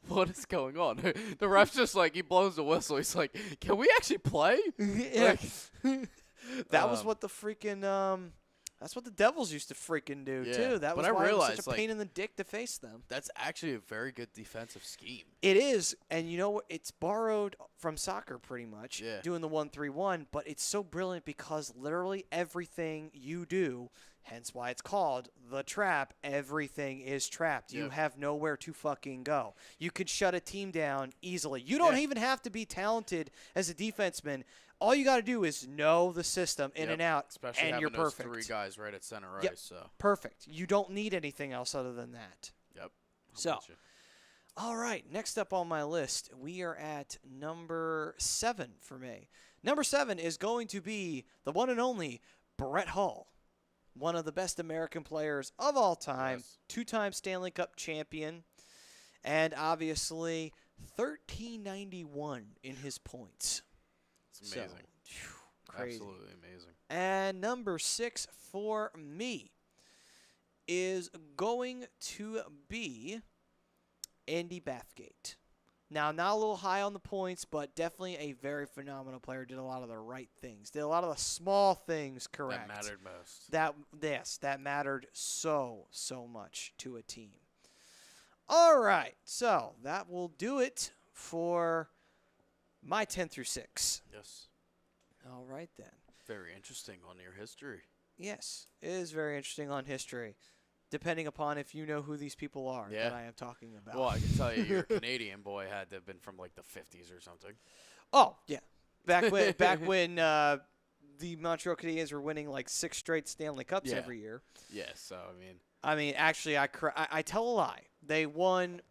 what is going on? The ref's just like, he blows the whistle. He's like, can we actually play? Yeah. Like, That was what the freaking that's what the Devils used to freaking do Yeah, too. That but was I why it was realized, such a like, pain in the dick to face them. that's actually a very good defensive scheme. It is, and you know what? It's borrowed from soccer pretty much, Yeah. doing the 1-3-1, but it's so brilliant because literally everything you do, hence why it's called the trap, everything is trapped. You Yep. have nowhere to fucking go. You could shut a team down easily. You don't Yeah. even have to be talented as a defenseman. All you got to do is know the system in Yep. and out, Especially and having you're those perfect. 3 guys right at center ice. Yep. So, Perfect. You don't need anything else other than that. yep. I'm So, with you. all right, next up on my list, we are at number 7 for me. Number 7 is going to be the one and only Brett Hull, one of the best American players of all time, Yes. 2-time Stanley Cup champion, and obviously 1391 in his points. It's amazing. So, phew, crazy. Absolutely amazing. And number 6 for me is going to be Andy Bathgate. Now, not a little high on the points, but definitely a very phenomenal player. Did a lot of the right things. Did a lot of the small things correct. That mattered most. That mattered so much to a team. All right, so that will do it for my 10 through 6. Yes. All right, then. Very interesting on your history. Yes, it is very interesting on history, depending upon if you know who these people are Yeah. that I am talking about. Well, I can tell you, your Canadian boy had to have been from like the 50s or something. Oh, yeah. Back when the Montreal Canadiens were winning like 6 straight Stanley Cups Yeah. every year. Yeah. So I mean, Actually, I tell a lie. They won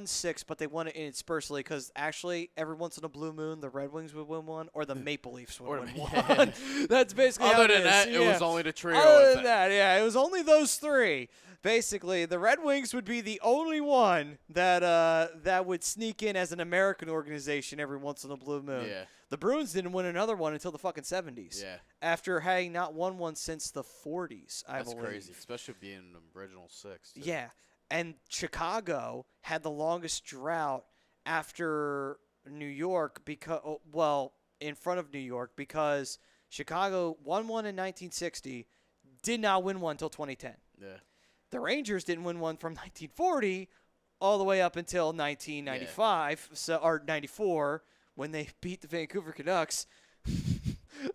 6, but they won it interspersely because actually every once in a blue moon the Red Wings would win one or the Maple Leafs would Or win the- one. That's basically how other it than that, is. it was Yeah. only the trio. Other of than that, yeah, it was only those 3. Basically, the Red Wings would be the only one that would sneak in as an American organization every once in a blue moon. Yeah. The Bruins didn't win another one until the fucking 70s. Yeah. After having not won one since the 40s, I That's believe. crazy, especially being an original 6. Too. Yeah. And Chicago had the longest drought after New York in front of New York because Chicago won one in 1960, did not win one until 2010. Yeah. The Rangers didn't win one from 1940 all the way up until 1995, or 94 when they beat the Vancouver Canucks.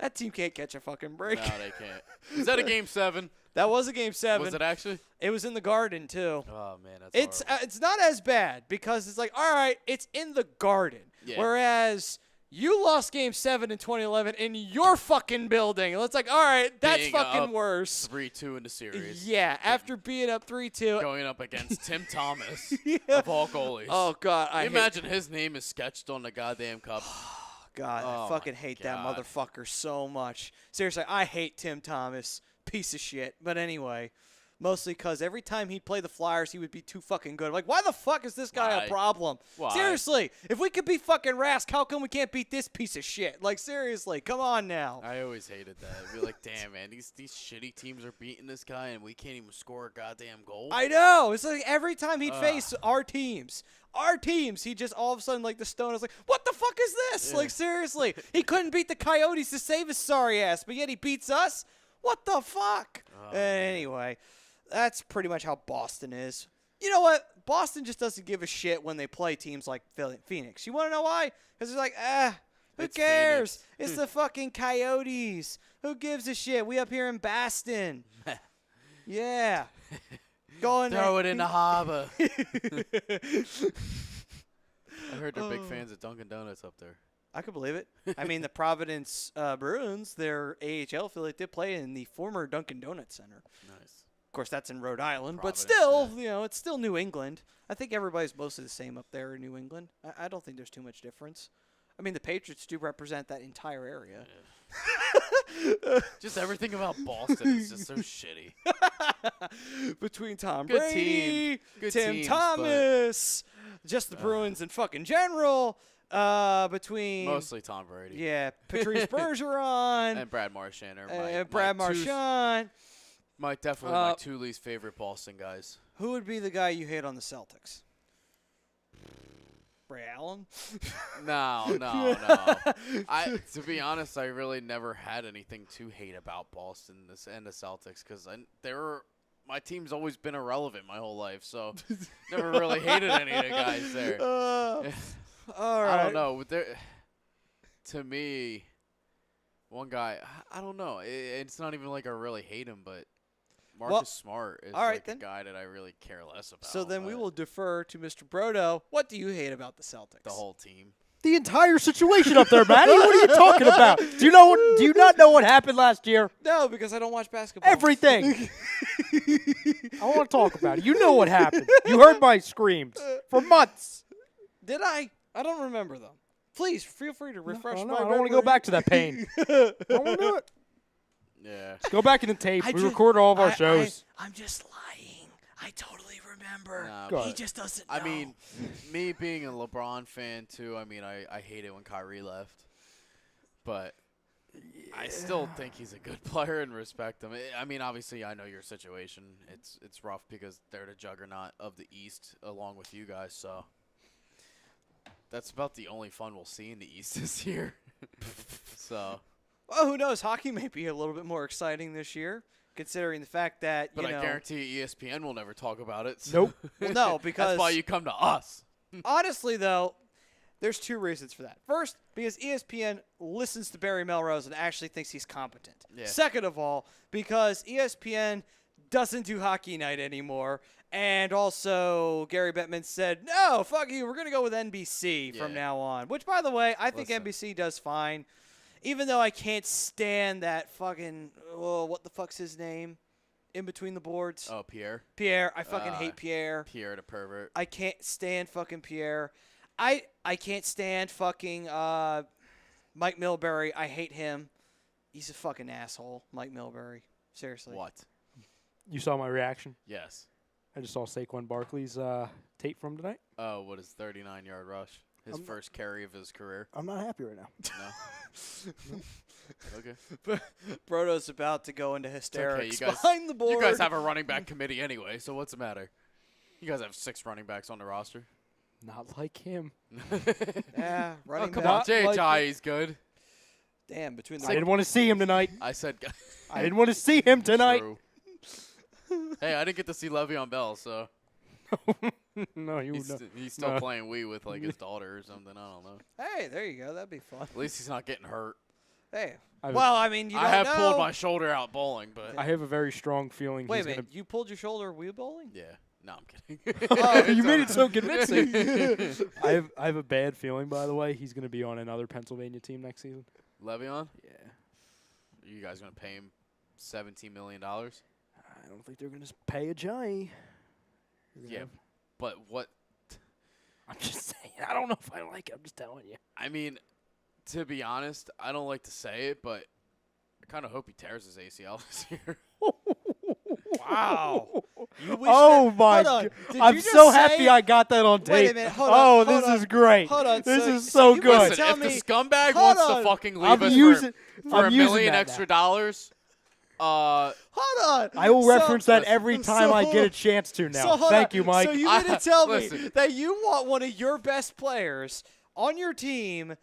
That team can't catch a fucking break. No, they can't. Is that a Game 7? That was a Game 7. Was it actually? It was in the Garden too. Oh man, that's horrible. It's not as bad because it's like, all right, it's in the Garden. Yeah. Whereas you lost Game 7 in 2011 in your fucking building. And it's like, all right, that's Being fucking up worse. 3-2 in the series. Yeah, after being up 3-2. Going up against Tim Thomas Yeah. of all goalies. Oh God, Can you imagine his name is sketched on the goddamn cup. God, Oh, I my fucking hate that God. motherfucker so much. Seriously, I hate Tim Thomas. Piece of shit. But anyway, mostly because every time he'd play the Flyers, he would be too fucking good. I'm like, why the fuck is this guy Why? a problem? Why? Seriously, if we could beat fucking Rask, how come we can't beat this piece of shit? Like, seriously, come on now. I always hated that. I'd be like, damn, man, these shitty teams are beating this guy, and we can't even score a goddamn goal. I know. It's like every time he'd Ugh. face our teams, he just all of a sudden, like, the Stone is like, what the fuck is this? Yeah. Like, seriously, he couldn't beat the Coyotes to save his sorry ass, but yet he beats us? What the fuck? Oh, man. Anyway, that's pretty much how Boston is. You know what? Boston just doesn't give a shit when they play teams like Phoenix. You want to know why? Because they're like, who It's cares? Phoenix. It's the fucking Coyotes. Who gives a shit? We up here in Boston. Yeah. Going Throw it in the harbor. I heard they're big Oh. fans of Dunkin' Donuts up there. I could believe it. I mean, the Providence Bruins, their AHL affiliate, did play in the former Dunkin' Donuts Center. Nice. Of course, that's in Rhode Island, but Providence, still, yeah. you know, it's still New England. I think everybody's mostly the same up there in New England. I don't think there's too much difference. I mean, the Patriots do represent that entire area. Just everything about Boston is just so shitty. Between Tom Good Brady, team. Good Tim teams, Thomas, just the Bruins in fucking general. Between Mostly Tom Brady. yeah, Patrice Bergeron And Brad Marchand are and Brad Marchand. Definitely my two least favorite Boston guys. Who would be the guy you hate on the Celtics? Ray Allen? No. To be honest, I really never had anything to hate about Boston and the Celtics because my team's always been irrelevant my whole life, so never really hated any of the guys there. All right. I don't know. To me, one guy, I don't know. It's not even like I really hate him, but Marcus Smart is a guy that I really care less about. So then we will defer to Mr. Brodo. What do you hate about the Celtics? The whole team. The entire situation up there, Matty. What are you talking about? Do you not know what happened last year? No, because I don't watch basketball. Everything. I want to talk about it. You know what happened. You heard my screams for months. Did I? I don't remember them. Please feel free to refresh my memory. I don't want to go back to that pain. I don't want to do it. Yeah. Go back in the tape. We record all of our shows. I'm just lying. I totally remember. Nah, he just doesn't know. I mean, me being a LeBron fan, too, I mean, I hate it when Kyrie left. But I still think he's a good player and respect him. I mean, obviously, I know your situation. It's rough because they're the juggernaut of the East along with you guys. So that's about the only fun we'll see in the East this year. So. Well, who knows? Hockey may be a little bit more exciting this year, considering the fact that, But I guarantee ESPN will never talk about it. So. Nope. Well, no, because that's why you come to us. Honestly, though, there's two reasons for that. First, because ESPN listens to Barry Melrose and actually thinks he's competent. Yeah. Second of all, because ESPN doesn't do Hockey Night anymore. And also, Gary Bettman said, no, fuck you, we're going to go with NBC from now on. Which, by the way, I think NBC does fine. Even though I can't stand that fucking, what the fuck's his name? In between the boards. Oh, Pierre. Pierre. I fucking hate Pierre. Pierre the pervert. I can't stand fucking Pierre. I can't stand fucking Mike Milbury. I hate him. He's a fucking asshole, Mike Milbury. Seriously. What? You saw my reaction? Yes. I just saw Saquon Barkley's tape from tonight. Oh, what is 39-yard rush? His first carry of his career. I'm not happy right now. No. Okay. Brodo's about to go into hysterics behind the board. You guys have a running back committee anyway, so what's the matter? You guys have 6 running backs on the roster. Not like him. Yeah, running come back. on, JHI is good. Damn, between the I didn't want to see him tonight. I said I didn't want to see him tonight. True. Hey, I didn't get to see Le'Veon Bell, so no, he's still playing Wii with like his daughter or something. I don't know. Hey, there you go. That'd be fun. At least he's not getting hurt. Hey, I mean, you don't know. I have pulled my shoulder out bowling, but I have a very strong feeling. Wait a minute, you pulled your shoulder wheel bowling? Yeah. No, I'm kidding. Oh, you made it so convincing. I have a bad feeling, by the way. He's going to be on another Pennsylvania team next season. Le'Veon? Yeah. Are you guys going to pay him $17 million? I don't think they're going to pay a Johnny. Yeah, but what? I'm just saying. I don't know if I like it. I'm just telling you. I mean, to be honest, I don't like to say it, but I kind of hope he tears his ACL this year. Wow. Oh, my God. I'm so happy I got that on tape. Wait a minute. Hold on. This is great. Hold on. This is so good. Listen, if the scumbag wants to fucking leave us for $1 million extra dollars, hold on. I will reference that every time I get a chance to now. Thank you, Mike. So you mean to tell me that you want one of your best players on your team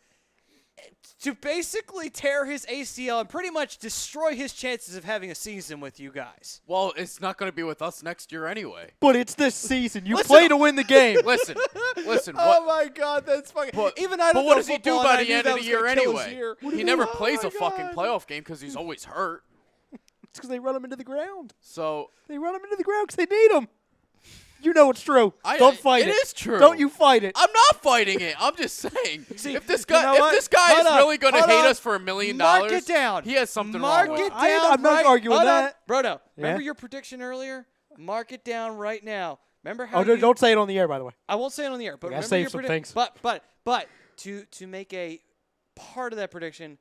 to basically tear his ACL and pretty much destroy his chances of having a season with you guys? Well, it's not going to be with us next year anyway. But it's this season. You play to win the game. Listen. Oh, my God, that's fucking... But what does he do by the end of the year anyway? He never plays a fucking playoff game because he's always hurt. It's because they run him into the ground. So they run him into the ground because they need him. You know it's true. Don't fight it. It is true. Don't you fight it. I'm not fighting it. I'm just saying. See, if this guy is really going to hate us for $1 million, mark it down. He has something wrong with it it. down. I'm not arguing that. Brodo, remember your prediction earlier? Mark it down right now. Remember how don't say it on the air, by the way. I won't say it on the air, but remember save your some prediction. things. But to make a part of that prediction,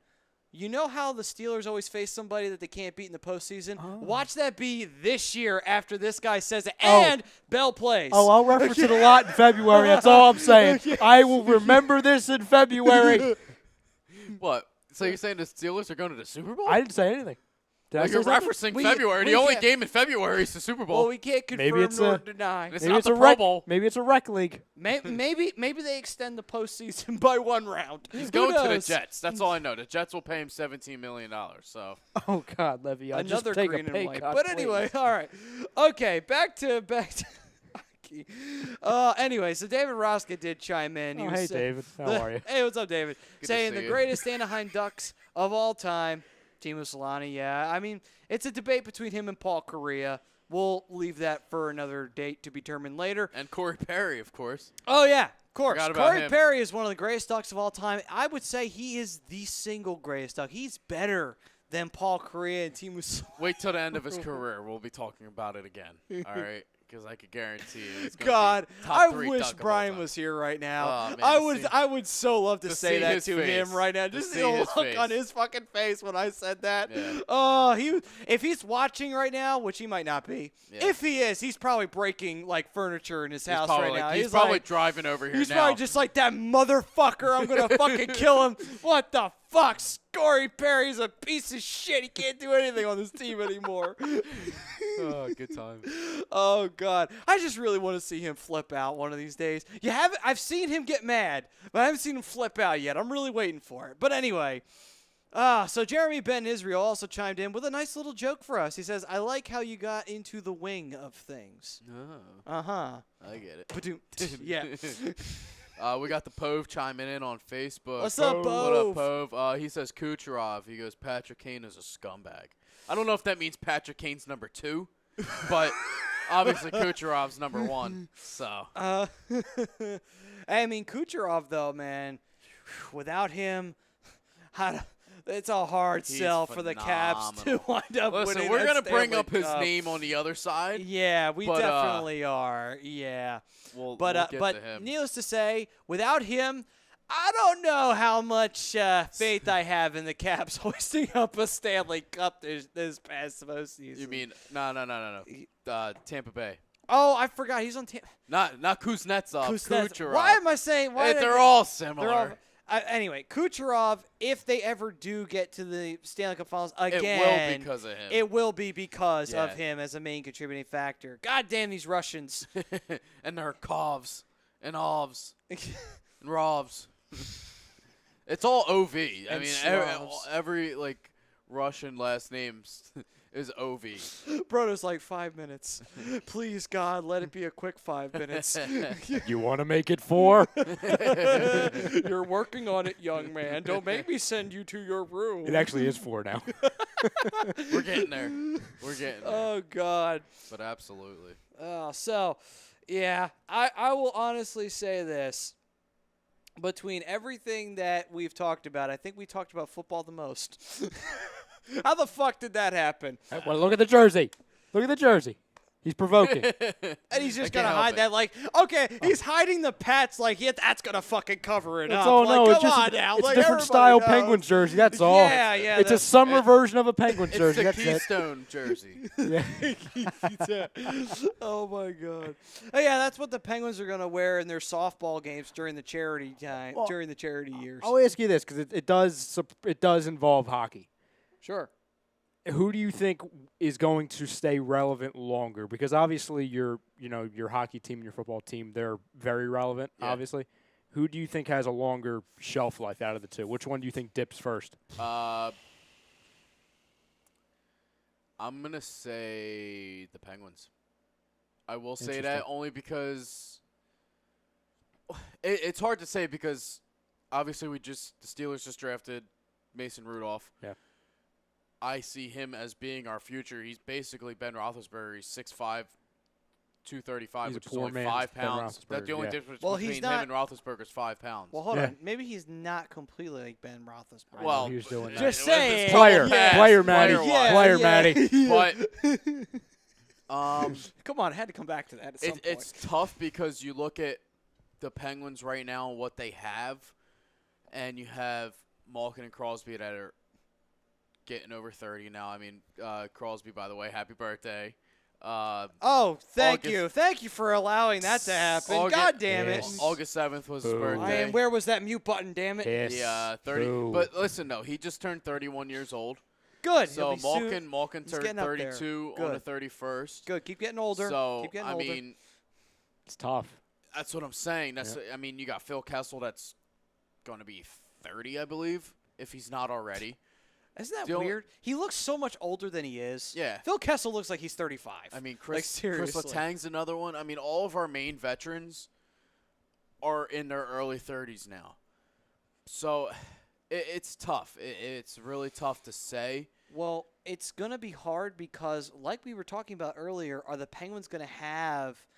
you know how the Steelers always face somebody that they can't beat in the postseason? Oh. Watch that be this year after this guy says it and Bell plays. Oh, I'll reference it a lot in February. That's all I'm saying. I will remember this in February. What? So you're saying the Steelers are going to the Super Bowl? I didn't say anything. Did I Well, say you're something? referencing We- February. we The only can't- game in February is the Super Bowl. Well, we can't confirm Maybe it's nor a- deny. It's Maybe not it's the a Pro rec. Bowl. Maybe it's a rec league. Maybe they extend the postseason by 1 round. He's Who going to the knows? Jets. That's all I know. The Jets will pay him $17 million. So Oh God, Levy, I just Another take green a pay and white. cut. But please. anyway, all right. Okay, back to hockey. Anyway, so David Roska did chime in. He Oh, was hey saying- David, how are you? Hey, what's up, David? Good to Saying see the you. greatest Anaheim Ducks of all time, Timo Solani. Yeah, I mean, it's a debate between him and Paul Correa. We'll leave that for another date to be determined later. and Corey Perry, of course. Oh, yeah, of course. Forgot about Corey him. Perry is one of the greatest Ducks of all time. I would say he is the single greatest Duck. He's better than Paul Correa and Timo Solani. Wait till the end of his career. We'll be talking about it again. All right, because I could guarantee you. It's gonna God, be top I 3 wish Duck of all Brian time. was here right now. Oh, man, I would so love to to say see that his to face. him right now. To Just see the his look face. on his fucking face when I said that. Yeah. Oh, if he's watching right now, which he might not be. Yeah. If he is, he's probably breaking like furniture in his house probably right now. He's probably like, driving over here he's now. probably just like that motherfucker. I'm gonna fucking kill him. What the fuck? Corey Perry's a piece of shit. He can't do anything on this team anymore. oh, good time. Oh God, I just really want to see him flip out one of these days. You haven't? I've seen him get mad, but I haven't seen him flip out yet. I'm really waiting for it. But anyway, so Jeremy Ben Israel also chimed in with a nice little joke for us. He says, "I like how you got into the wing of things." Oh, I get it. Ba-doom. Yeah. We got the Pove chiming in on Facebook. What's up, What Pove? up, Pove? He says Kucherov. He goes, Patrick Kane is a scumbag. I don't know if that means Patrick Kane's number 2, but obviously Kucherov's number 1. So I mean, Kucherov though, man. Without him, it's a hard He's sell for the Caps to phenomenal. wind up listen, winning we're that gonna bring Stanley up his Cup. name on the other side. Yeah, we but, definitely are. Yeah. We'll But get but to him. needless to say, without him, I don't know how much faith I have in the Caps hoisting up a Stanley Cup this past postseason. You mean no. Tampa Bay. Oh, I forgot he's on Tampa. Not Kuznetsov. Kucherov. Why am I saying? Why did I They're get- all similar. They're all. Anyway, Kucherov, if they ever do get to the Stanley Cup Finals again, it will because of him. It will be because of Yeah. him as a main contributing factor. God damn these Russians. and their Kovs and Ovs and Rovs. It's all OV. I And mean, Slavs. every like Russian last name is OV. Brodo's like 5 minutes. Please, God, let it be a quick 5 minutes. You want to make it 4? You're working on it, young man. Don't make me send you to your room. It actually is 4 now. We're getting there. We're getting there. Oh, God. But absolutely. So, yeah, I will honestly say this. Between everything that we've talked about, I think we talked about football the most. How the fuck did that happen? Well, look at the jersey. Look at the jersey. He's provoking. And he's just I going to can't hide help that like, okay, he's hiding the Pats like, yeah, that's going to fucking cover it up. Oh like, no, come it's just on now. it's like, a different everybody style knows. Penguins jersey. That's all. Yeah, yeah. It's a summer version of a Penguins It's jersey. the That's it. Keystone jersey. Yeah. Oh, my God. Oh, yeah, that's what the Penguins are going to wear in their softball games during the charity time, Well, during the charity years. I'll ask you this because it does involve hockey. Sure. Who do you think is going to stay relevant longer? Because obviously your hockey team and your football team, they're very relevant, Yeah. obviously. Who do you think has a longer shelf life out of the two? Which one do you think dips first? I'm gonna say the Penguins. I will say that Interesting. only because it's hard to say because obviously the Steelers just drafted Mason Rudolph. Yeah. I see him as being our future. He's basically Ben Roethlisberger. He's 6'5", 235, He's a which is poor only man's 5 Ben pounds. That's the Roethlisberger, only yeah. difference Well, he's between not- him and Roethlisberger is 5 pounds. Well, hold Yeah. on. Maybe he's not completely like Ben Roethlisberger. I know well, he was doing that. Just with his saying. total Player, pass, player, Matty, player-wise. player, Matty. But Come on, I had to come back to that at some point. it's tough because you look at the Penguins right now and what they have, and you have Malkin and Crosby that are getting over 30 now. I mean, Crosby, by the way, happy birthday. Oh, thank August- you. Thank you for allowing that to happen. August- God damn it. Yes. August 7th was his Boo. birthday. And where was that mute button, damn it? Yes. Yeah, 30. Boo. But listen, no, he just turned 31 years old. Good. So He'll be soon. Malkin He's turned getting up there. 32 on the 31st. Good. Keep getting older. So Keep getting I older. mean, It's tough. that's what I'm saying. I mean, you got Phil Kessel that's going to be 30, I believe, if he's not already. Isn't that weird? He looks so much older than he is. Yeah. Phil Kessel looks like he's 35. I mean, Chris Chris Letang's another one. I mean, all of our main veterans are in their early 30s now. So it's tough. It's really tough to say. Well, it's going to be hard because, like we were talking about earlier, are the Penguins going to have –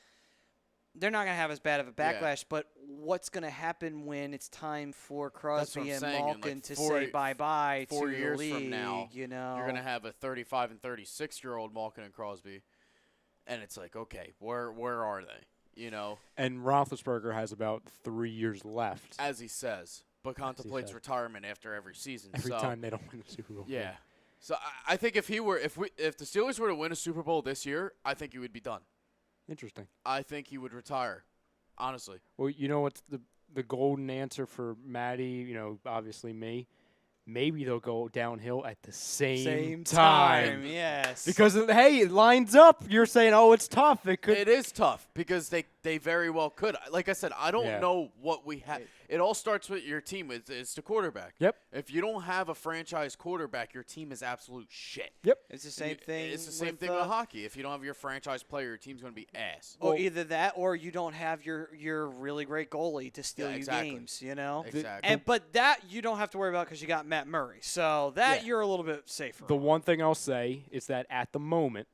they're not going to have as bad of a backlash, but what's going to happen when it's time for Crosby and Malkin to say bye-bye to the years league, from now, you know? You're going to have a 35 and 36-year-old Malkin and Crosby, and it's like, okay, where are they, you know? And Roethlisberger has about 3 years left. As he says, but contemplates retirement after every season. Every time they don't win the Super Bowl. Yeah. So I think if the Steelers were to win a Super Bowl this year, I think he would be done. Interesting. I think he would retire, honestly. Well, you know what's the golden answer for Maddie, you know, obviously me? Maybe they'll go downhill at the same time. Yes. Because, hey, it lines up. You're saying, oh, it's tough. It is tough because they very well could. Like I said, I don't know what we have. It all starts with your team. It's the quarterback. Yep. If you don't have a franchise quarterback, your team is absolute shit. Yep. It's the same thing. It's the same thing with hockey. If you don't have your franchise player, your team's going to be ass. Or either that, or you don't have your really great goalie to steal you games. You know. Exactly. But that you don't have to worry about because you got Matt Murray. So that you're a little bit safer. The one thing I'll say is that at the moment,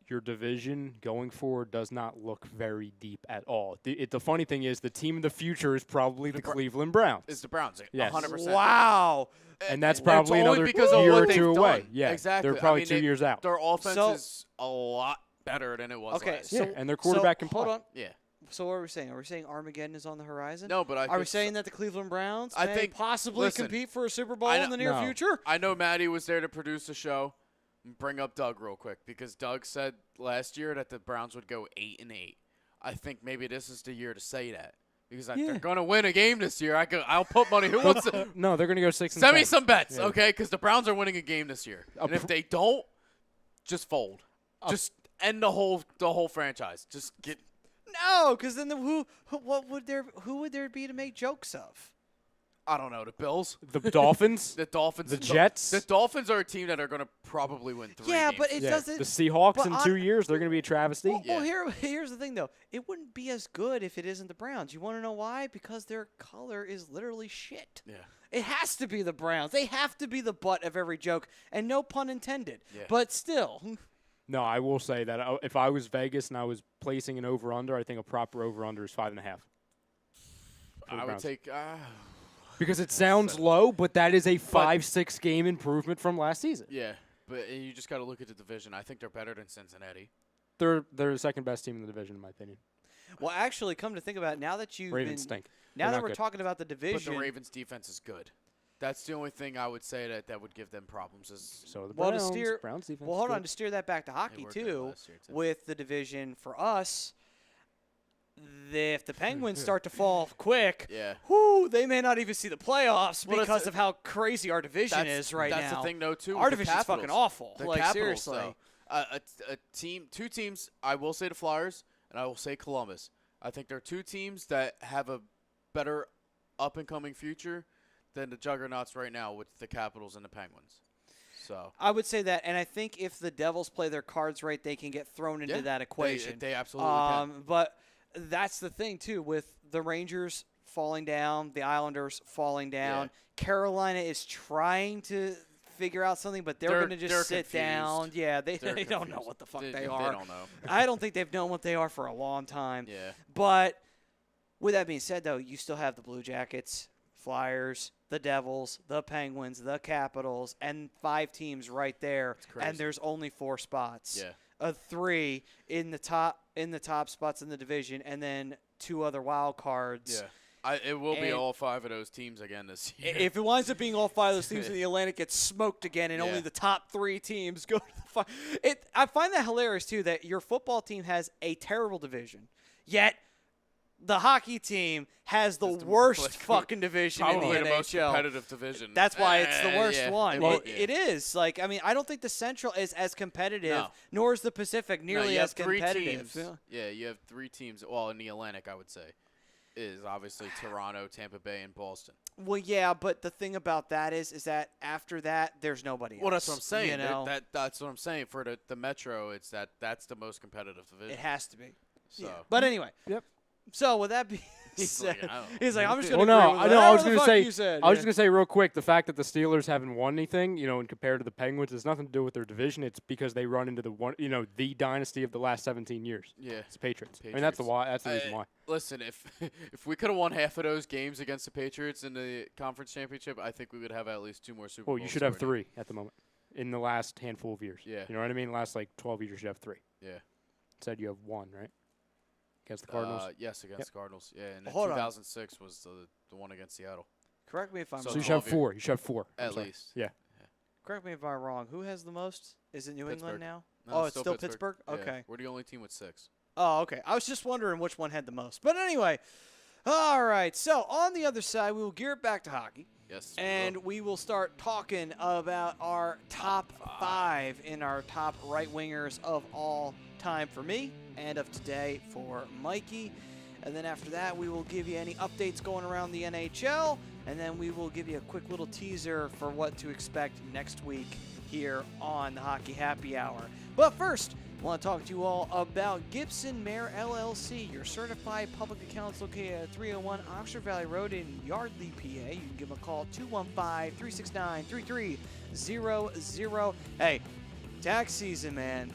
your division going forward does not look very deep at all. The funny thing is the team of the future is probably the Cleveland Browns. It's the Browns, yes. 100%. Wow. And that's probably another year or two away. Yeah, exactly. They're probably 2 years out. Their offense is a lot better than it was last year. Yeah, and their quarterback can play. Hold on. Yeah. So what are we saying? Are we saying Armageddon is on the horizon? No, but are we saying that the Cleveland Browns I may think possibly compete for a Super Bowl in the near No. future? I know Maddie was there to produce the show. Bring up Doug real quick because Doug said last year that the Browns would go 8-8. I think maybe this is the year to say that because they're going to win a game this year. I'll put money. Who wants to? No, they're going to go 6 and Send 10. me some bets, okay? Because the Browns are winning a game this year, and if they don't, just fold. Just end the whole franchise. Just get. No, because then who would there be to make jokes of? I don't know. The Bills, The Dolphins, the Dolphins, the Jets. The Dolphins are a team that are going to probably win 3 Yeah, games. but it doesn't. The Seahawks but in 2 years, they're going to be a travesty. Well, here's the thing though. It wouldn't be as good if it isn't the Browns. You want to know why? Because their color is literally shit. Yeah. It has to be the Browns. They have to be the butt of every joke, and no pun intended. Yeah. But still. No, I will say that if I was Vegas and I was placing an over-under, I think a proper over-under is 5.5. I would take. Because it sounds low, but that is a 5-6 game improvement from last season. Yeah, but you just got to look at the division. I think they're better than Cincinnati. They're the second best team in the division, in my opinion. Well, actually, come to think about it, now that you've Ravens stink. Now They're that not we're good. talking about the division, But the Ravens' defense is good. That's the only thing I would say that would give them problems. Is So the well, Browns, to steer, Browns defense. well, hold good. on, to steer that back to hockey were good too, last year, too. with the division for us. If the Penguins start to fall quick, Yeah. they may not even see the playoffs Well, because of how crazy our division is right now. That's the thing, though, too. Our with the division's fucking Capitals. awful. The Like, Capitals, seriously. though. Two teams. I will say the Flyers, and I will say Columbus. I think they're two teams that have a better up-and-coming future than the juggernauts right now with the Capitals and the Penguins. So I would say that, and I think if the Devils play their cards right, they can get thrown into that equation. They absolutely can. But that's the thing, too, with the Rangers falling down, the Islanders falling down. Yeah. Carolina is trying to figure out something, but they're going to just sit confused. down. Yeah, they They're don't know confused. what the fuck They they are. don't know. I don't think they've known what they are for a long time. Yeah. But with that being said, though, you still have the Blue Jackets, Flyers, the Devils, the Penguins, the Capitals, and 5 teams right there. crazy. And there's only 4 spots. Yeah. 3 in the top spots in the division, and then 2 other wild cards. Yeah. It will be And- all 5 of those teams again this year. If it winds up being all 5 of those teams in the Atlantic gets smoked again, and only Yeah. the top 3 teams go to the I find that hilarious too that your football team has a terrible division, yet the hockey team has the It's the- worst like, fucking division in Probably the the most NHL. competitive division. That's why it's the worst yeah. one. Well, It is. Like, I mean, I don't think the Central is as competitive, No. nor is the Pacific No, nearly you as have three competitive. teams. Yeah, you have 3 teams. Well, in the Atlantic, I would say, is obviously Toronto, Tampa Bay, and Boston. Well, yeah, but the thing about that is that after that, there's nobody else. Well, that's what I'm saying. You know? That's what I'm saying. For the Metro, it's that's the most competitive division. It has to be. So. Yeah. But anyway. Yep. So with that being He's said, like, I don't know. he's like, I'm just Well, gonna. no, agree with I know. whatever I was the gonna fuck say. you said. I was Yeah. just gonna say real quick. The fact that the Steelers haven't won anything, and compared to the Penguins, has nothing to do with their division. It's because they run into the dynasty of the last 17 years. Yeah. It's the Patriots. I mean, that's the why. That's the reason why. Listen, if we could have won half of those games against the Patriots in the conference championship, I think we would have at least 2 more Super Bowls. Well, you should have already. 3 at the moment in the last handful of years. Yeah. You know what I mean? Last 12 years, you should have 3. Yeah. Said you have 1, right? Against the Cardinals. Yes, against Yep. the Cardinals. Yeah, and then Hold on. 2006 was the one against Seattle. Correct me if I'm So So you wrong. should have 12 4. You should have 4. I'm At sorry. least. Yeah. Correct me if I'm wrong. Who has the most? Is it New Pittsburgh. England now? No, Oh, it's still Pittsburgh? Yeah, Okay. we're the only team with 6. Oh, okay. I was just wondering which one had the most. But anyway, all right. So on the other side, we will gear it back to hockey. Yes. And we will start talking about our top 5 in our top right wingers of all time for me and of today for Mikey. And then after that, we will give you any updates going around the NHL. And then we will give you a quick little teaser for what to expect next week here on the Hockey Happy Hour. But first, I want to talk to you all about Gibson Mayor LLC, your certified public accounts located at 301 Oxford Valley Road in Yardley, PA. You can give them a call, 215-369-3300. Hey, tax season, man.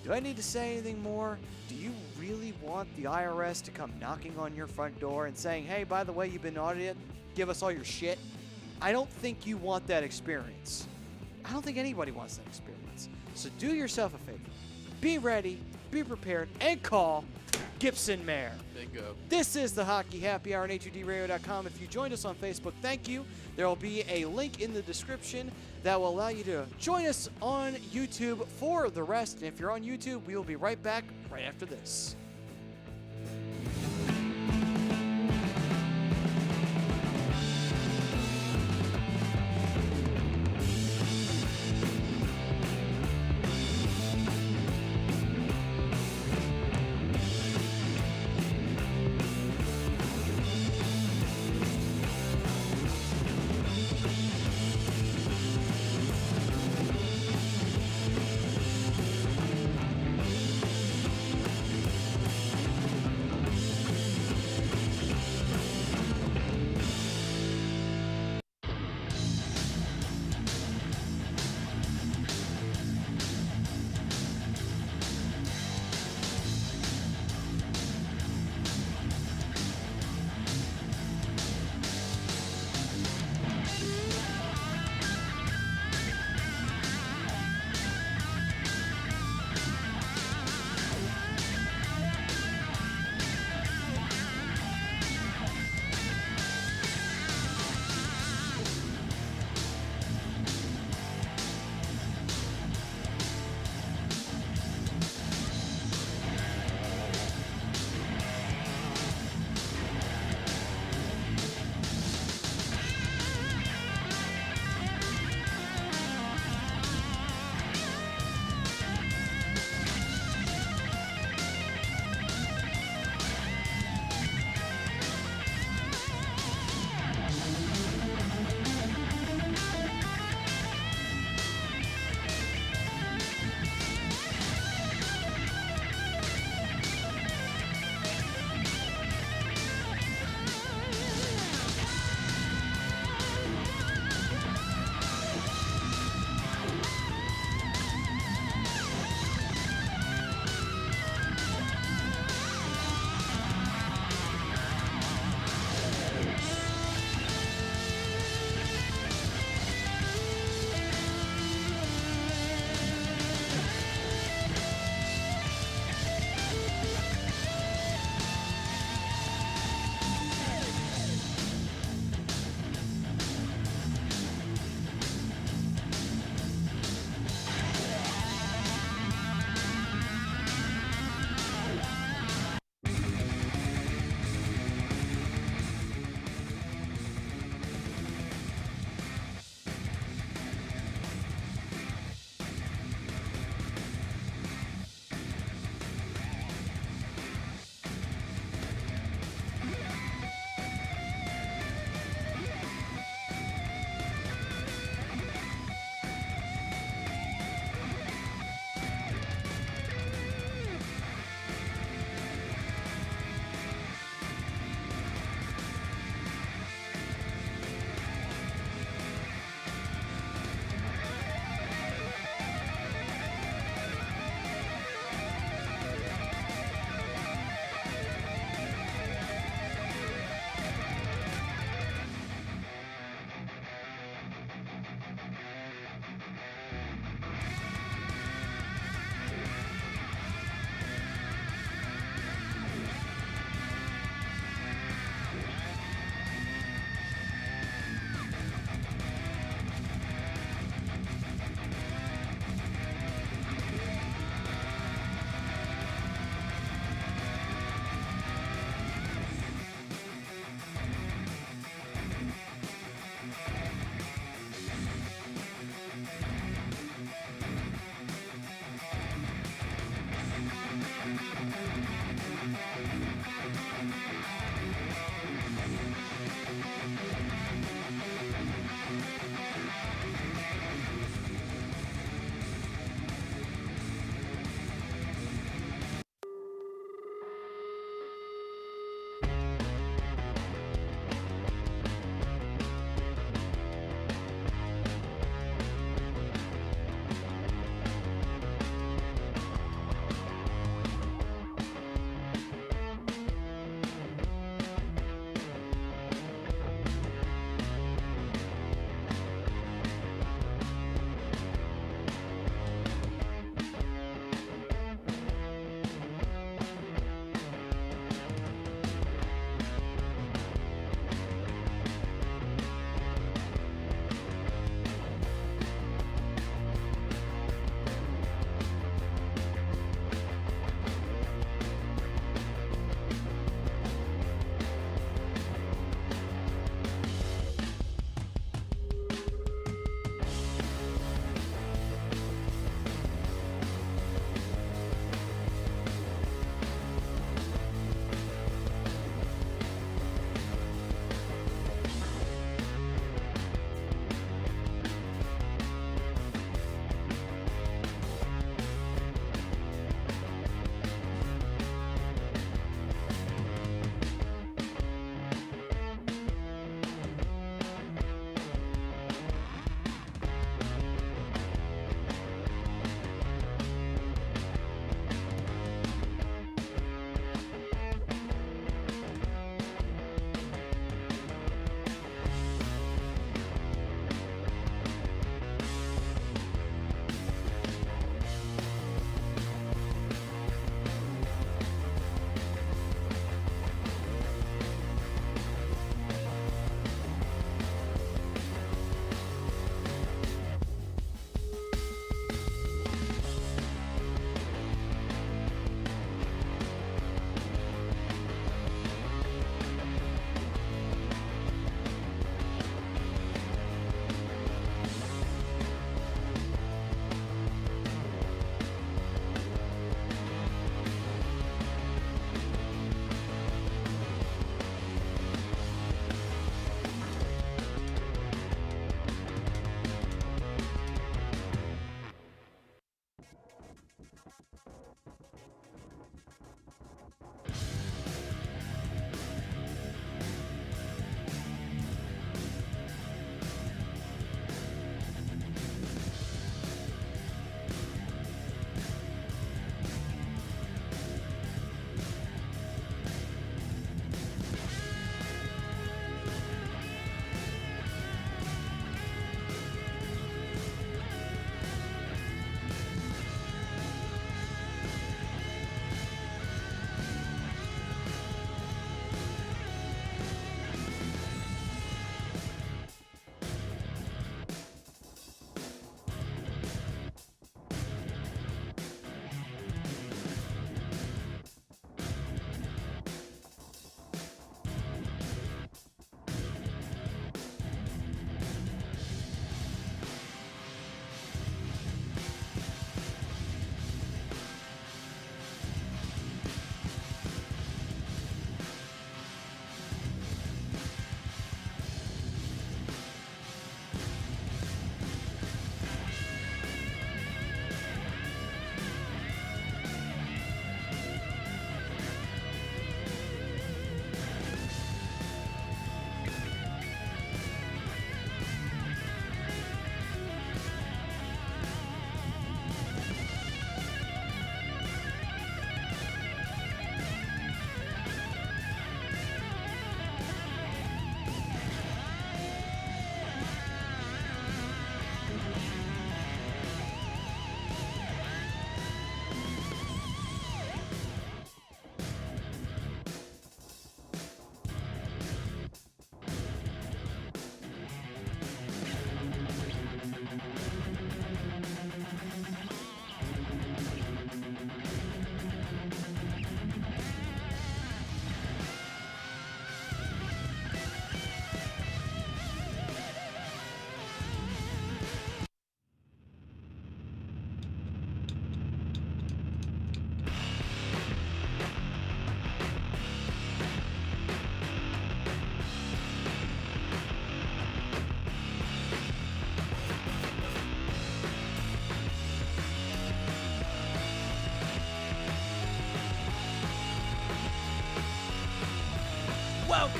Do I need to say anything more? Do you really want the IRS to come knocking on your front door and saying, hey, by the way, you've been audited, give us all your shit? I don't think you want that experience. I don't think anybody wants that experience. So do yourself a favor. Be ready, be prepared, and call Gibson Mayor. Bingo. This is the Hockey Happy Hour on HUDRadio.com. If you joined us on Facebook, thank you. There will be a link in the description that will allow you to join us on YouTube for the rest. And if you're on YouTube, we will be right back right after this.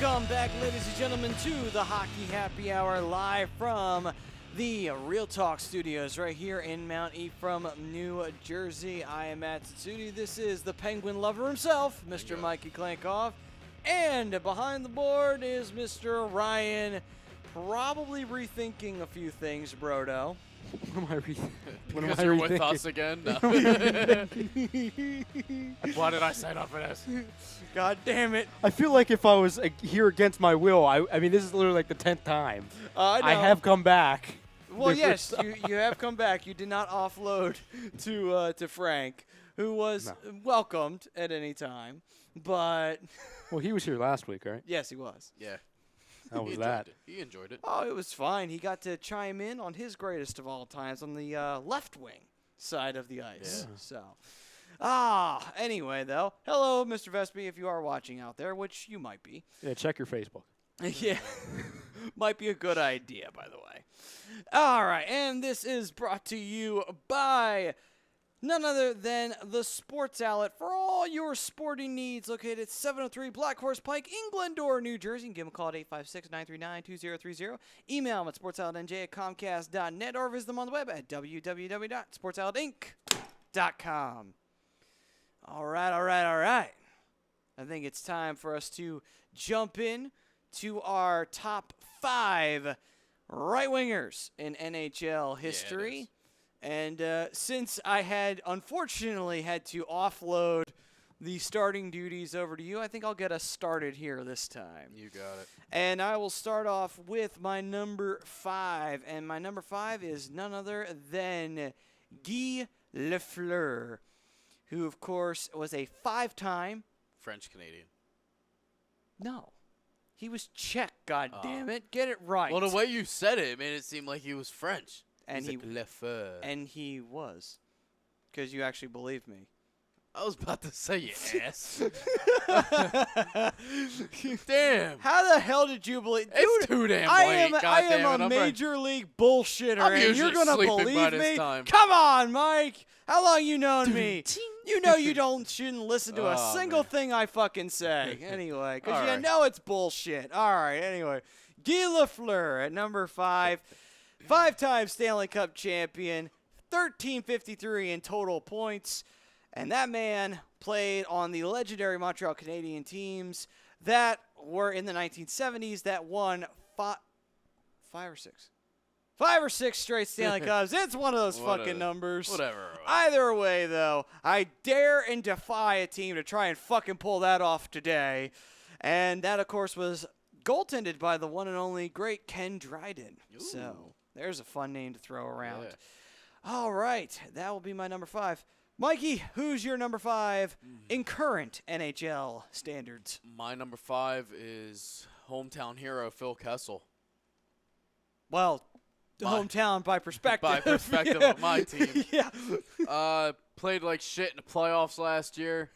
Welcome back, ladies and gentlemen, to the Hockey Happy Hour live from the Real Talk Studios right here in Mount Ephraim, New Jersey. I am Matt Tsutsuti. This is the Penguin lover himself, Mr. Mikey Klankoff. And behind the board is Mr. Ryan, probably rethinking a few things, Brodo. What am I Because you're with us again? No. Why did I sign up for this? God damn it. I feel like if I was here against my will, I mean, this is literally like the 10th time. I have come back. Well, yes, you have come back. You did not offload to Frank, who was welcomed at any time. But Well, he was here last week, right? yes, he was. Yeah. How was that? He enjoyed it. Oh, it was fine. He got to chime in on his greatest of all times on the left wing side of the ice. Yeah. So, anyway, though, hello, Mr. Vespi, if you are watching out there, which you might be. Yeah, check your Facebook. Yeah, might be a good idea, by the way. All right, and this is brought to you by none other than the Sports Outlet for all your sporting needs, located at 703 Black Horse Pike in Glendora, New Jersey. You can give them a call at 856-939-2030. Email them at sportsoutletnj@comcast.net or visit them on the web at www.sportsoutletinc.com. All right. I think it's time for us to jump in to our top 5 right-wingers in NHL history. And since I had unfortunately had to offload the starting duties over to you, I think I'll get us started here this time. You got it. And I will start off with my number 5. And my number 5 is none other than Guy Lafleur, who, of course, was a 5-time. French-Canadian. No. He was Czech, God damn it. Get it right. Well, the way you said it made it seem like he was French. And he Lafleur. And he was. Because you actually believed me. I was about to say you ass. Damn. How the hell did you believe? It's too damn late. I am a major league bullshitter, I'm and you're usually gonna sleeping believe by this me? time. Come on, Mike. How long you known me? You know you shouldn't listen to a Oh, single man. thing I fucking say. Anyway, because All you right. know it's bullshit. All right. Anyway, Guy Lafleur at number 5, 5-time Stanley Cup champion, 1353 in total points. And that man played on the legendary Montreal Canadiens teams that were in the 1970s that won 5 or 6 straight Stanley Cups. It's one of those fucking numbers. Whatever. Either way, though, I dare and defy a team to try and fucking pull that off today. And that, of course, was goaltended by the one and only great Ken Dryden. Ooh. So there's a fun name to throw around. Yeah. All right, that will be my number 5. Mikey, who's your number 5 in current NHL standards? My number 5 is hometown hero Phil Kessel. Well, hometown by perspective. By perspective of my team. Yeah. Played like shit in the playoffs last year.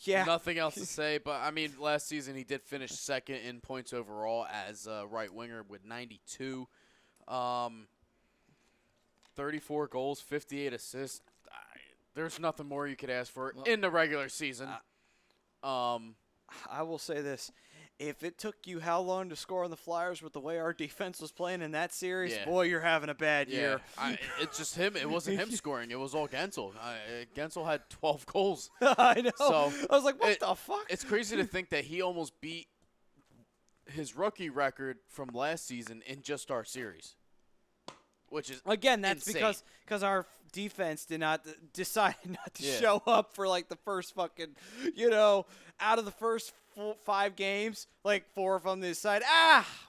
Yeah. Nothing else to say, but I mean, last season he did finish second in points overall as a right winger with 92. 34 goals, 58 assists. There's nothing more you could ask for in the regular season. I will say this. If it took you how long to score on the Flyers with the way our defense was playing in that series, Yeah. boy, you're having a bad year. It's just him. It wasn't him scoring. It was all Gensel. Gensel had 12 goals. I know. So, I was like, what the fuck? It's crazy to think that he almost beat his rookie record from last season in just our series, which is Again, that's insane. because our defense decided not to Yeah. show up for like the first fucking, out of the first 5 games, like 4 from this side.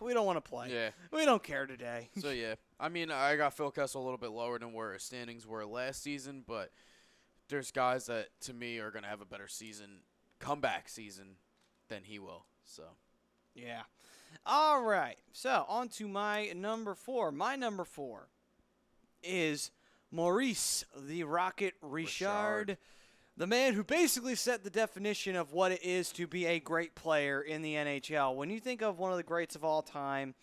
We don't want to play. Yeah. We don't care today. So, yeah. I mean, I got Phil Kessel a little bit lower than where his standings were last season, but there's guys that, to me, are going to have a better comeback season, than he will. So, Yeah. All right. So, on to my number 4. My number 4 is Maurice the Rocket Richard, the man who basically set the definition of what it is to be a great player in the NHL. When you think of one of the greats of all time,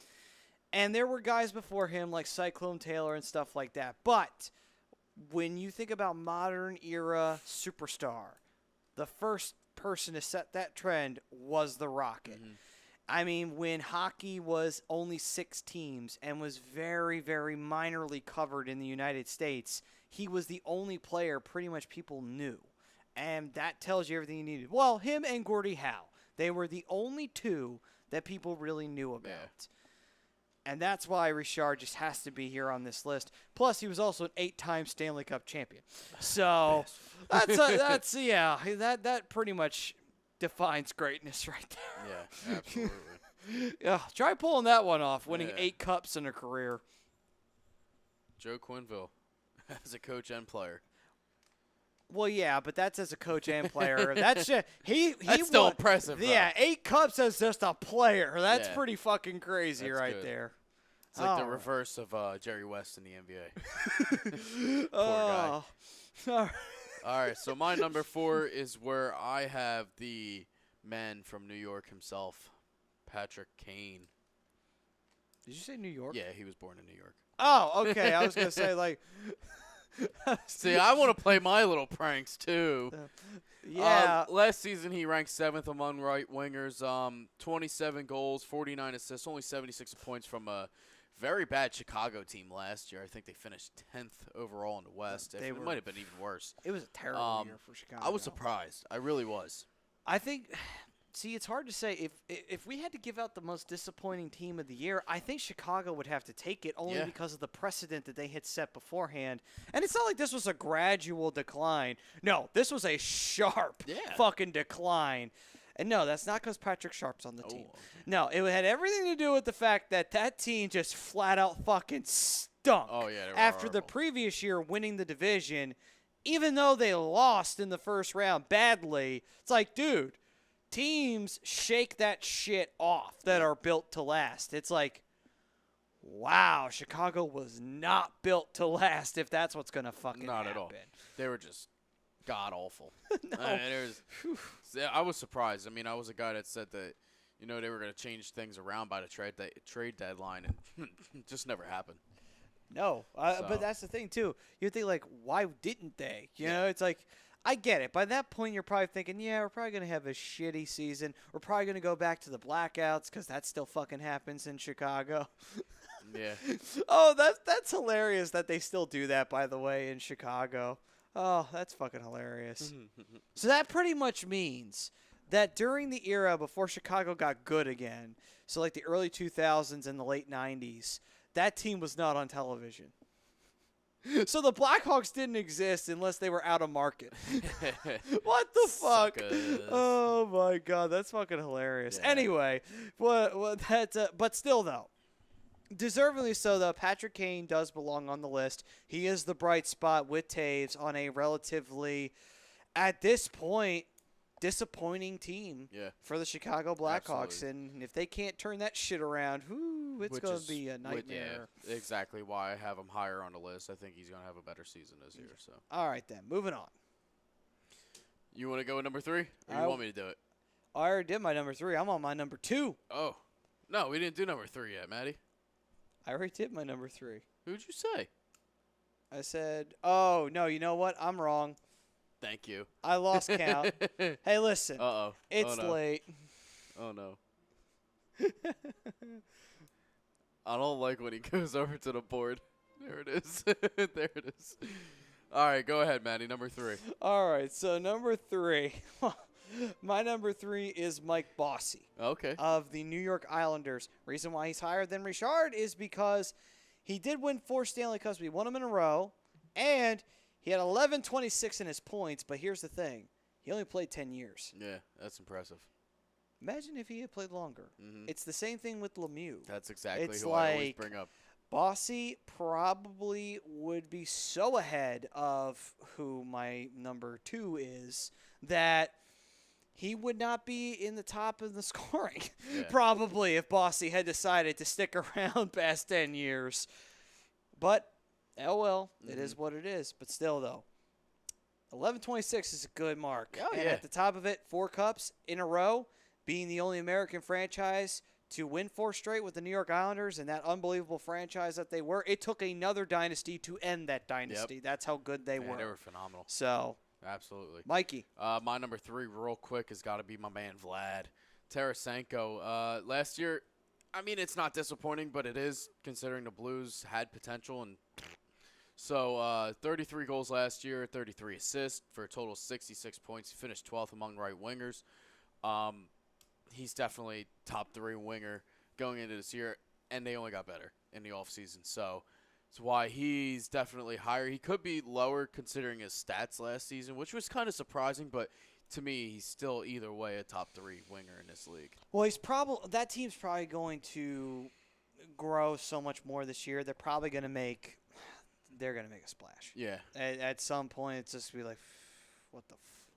and there were guys before him like Cyclone Taylor and stuff like that, but when you think about modern era superstar, the first person to set that trend was the Rocket. Mhm. I mean, when hockey was only 6 teams and was very, very minorly covered in the United States, he was the only player pretty much people knew. And that tells you everything you needed. Well, him and Gordie Howe, they were the only two that people really knew about. Yeah. And that's why Richard just has to be here on this list. Plus, he was also an 8-time Stanley Cup champion. So that's that pretty much defines greatness right there. Yeah, absolutely. Yeah, try pulling that one off, winning Yeah. 8 cups in a career. Joe Quenneville as a coach and player. Well, yeah, but that's as a coach and player. That's just, he That's still won- impressive, though. Yeah, 8 cups as just a player. That's Yeah. pretty fucking crazy That's right good. there. It's like the Oh. reverse of Jerry West in the NBA. guy. Oh. All right. All right, so my number 4 is where I have the man from New York himself, Patrick Kane. Did you say New York? Yeah, he was born in New York. Oh, okay. I was gonna say like. See, I want to play my little pranks too. Yeah. Last season, he ranked 7th among right wingers. 27 goals, 49 assists, only 76 points from a very bad Chicago team last year. I think they finished 10th overall in the West. They It were- might have been even worse. It was a terrible year for Chicago. I was surprised. I really was. I think. See, it's hard to say. If we had to give out the most disappointing team of the year, I think Chicago would have to take it only Yeah. because of the precedent that they had set beforehand. And it's not like this was a gradual decline. No, this was a sharp Yeah. fucking decline. And no, that's not because Patrick Sharp's on the team. Oh. No, it had everything to do with the fact that that team just flat out fucking stunk. Oh, yeah, they were After the horrible. previous year winning the division, even though they lost in the first round badly, it's like, dude, teams shake that shit off that are built to last. It's like, wow, Chicago was not built to last if that's what's going to fucking Not happen. at all. They were just god awful. No. I was surprised. I mean, I was a guy that said that, they were going to change things around by the trade deadline, and it just never happened. No, So- but that's the thing, too. You think, like, why didn't they? You Yeah. know, it's like, I get it. By that point, you're probably thinking, yeah, we're probably going to have a shitty season. We're probably going to go back to the blackouts because that still fucking happens in Chicago. Yeah. Oh, that's hilarious that they still do that, by the way, in Chicago. Oh, that's fucking hilarious. So that pretty much means that during the era before Chicago got good again, so like the early 2000s and the late 90s, that team was not on television. So the Blackhawks didn't exist unless they were out of market. What the fuck? Suckers. Oh my god, that's fucking hilarious. Yeah. Anyway, but still though, deservingly so though, Patrick Kane does belong on the list. He is the bright spot with Taves on a relatively, at this point, disappointing team Yeah. for the Chicago Blackhawks. Absolutely. And if they can't turn that shit around, it's Which going is to be a Yeah, nightmare. exactly why I have him higher on the list. I think he's going to have a better season this year. So, All right then, moving on. you want to go with number 3, or I- you want me to do it? I already did my number 3. I'm on my number 2. Oh, no, we didn't do number 3 yet, Maddie. I already did my number 3. Who'd you say? I said, oh, no, you know what? I'm wrong. Thank you. I lost count. Hey, listen. Uh-oh. It's oh, no. late. Oh, no. I don't like when he goes over to the board. There it is. There it is. All right, go ahead, Maddie. Number 3. All right, so number 3. My number 3 is Mike Bossy Okay. of the New York Islanders. Reason why he's higher than Richard is because he did win 4 Stanley Cups. We won them in a row, and he had 11-26 in his points. But here's the thing: he only played 10 years. Yeah, that's impressive. Imagine if he had played longer. Mhm. It's the same thing with Lemieux. That's exactly It's who I always like- bring up. Bossy probably would be so ahead of who my number 2 is that he would not be in the top of the scoring. Yeah. Probably if Bossy had decided to stick around past 10 years. But, oh well, it is what it is. But still, though, 11-26 is a good mark. Oh, and yeah. at the top of it, 4 cups in a row, being the only American franchise to win 4 straight with the New York Islanders and that unbelievable franchise that they were. It took another dynasty to end that dynasty. That's how good they Man, were. they were phenomenal. So, Absolutely. Mikey. My number 3, real quick, has got to be my man Vlad Tarasenko. Last year, I mean, it's not disappointing, but it is considering the Blues had potential. And so 33 goals last year, 33 assists for a total of 66 points. He finished 12th among right wingers. He's definitely top 3 winger going into this year, and they only got better in the offseason. So that's why he's definitely higher. He could be lower considering his stats last season, which was kind of surprising, but to me, he's still either way a top 3 winger in this league. Well, that team's probably going to grow so much more this year. They're probably going to make a splash. Yeah. At some point, it's just be like, what the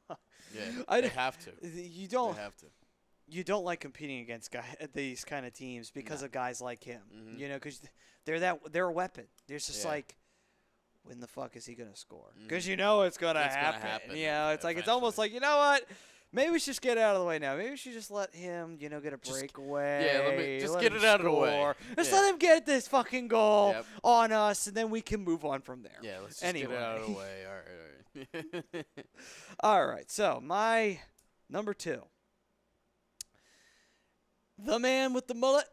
fuck? Yeah, they have to. You don't. They have to. You don't like competing against these kind of teams because of guys like him. Mhm. You know, because they're a weapon. There's just Yeah. like, when the fuck is he gonna score? Because you know it's gonna happen. You know, it's like it's almost like, you know what? Maybe we should just get it out of the way now. Maybe we should just let him, get a breakaway. Yeah, let me just let get him it out of the way. score. Just Yeah. let him get this fucking goal Yep. on us, and then we can move on from there. Yeah, let's just Anyway. get it out of the way. All right. All right, so my number 2. The man with the mullet.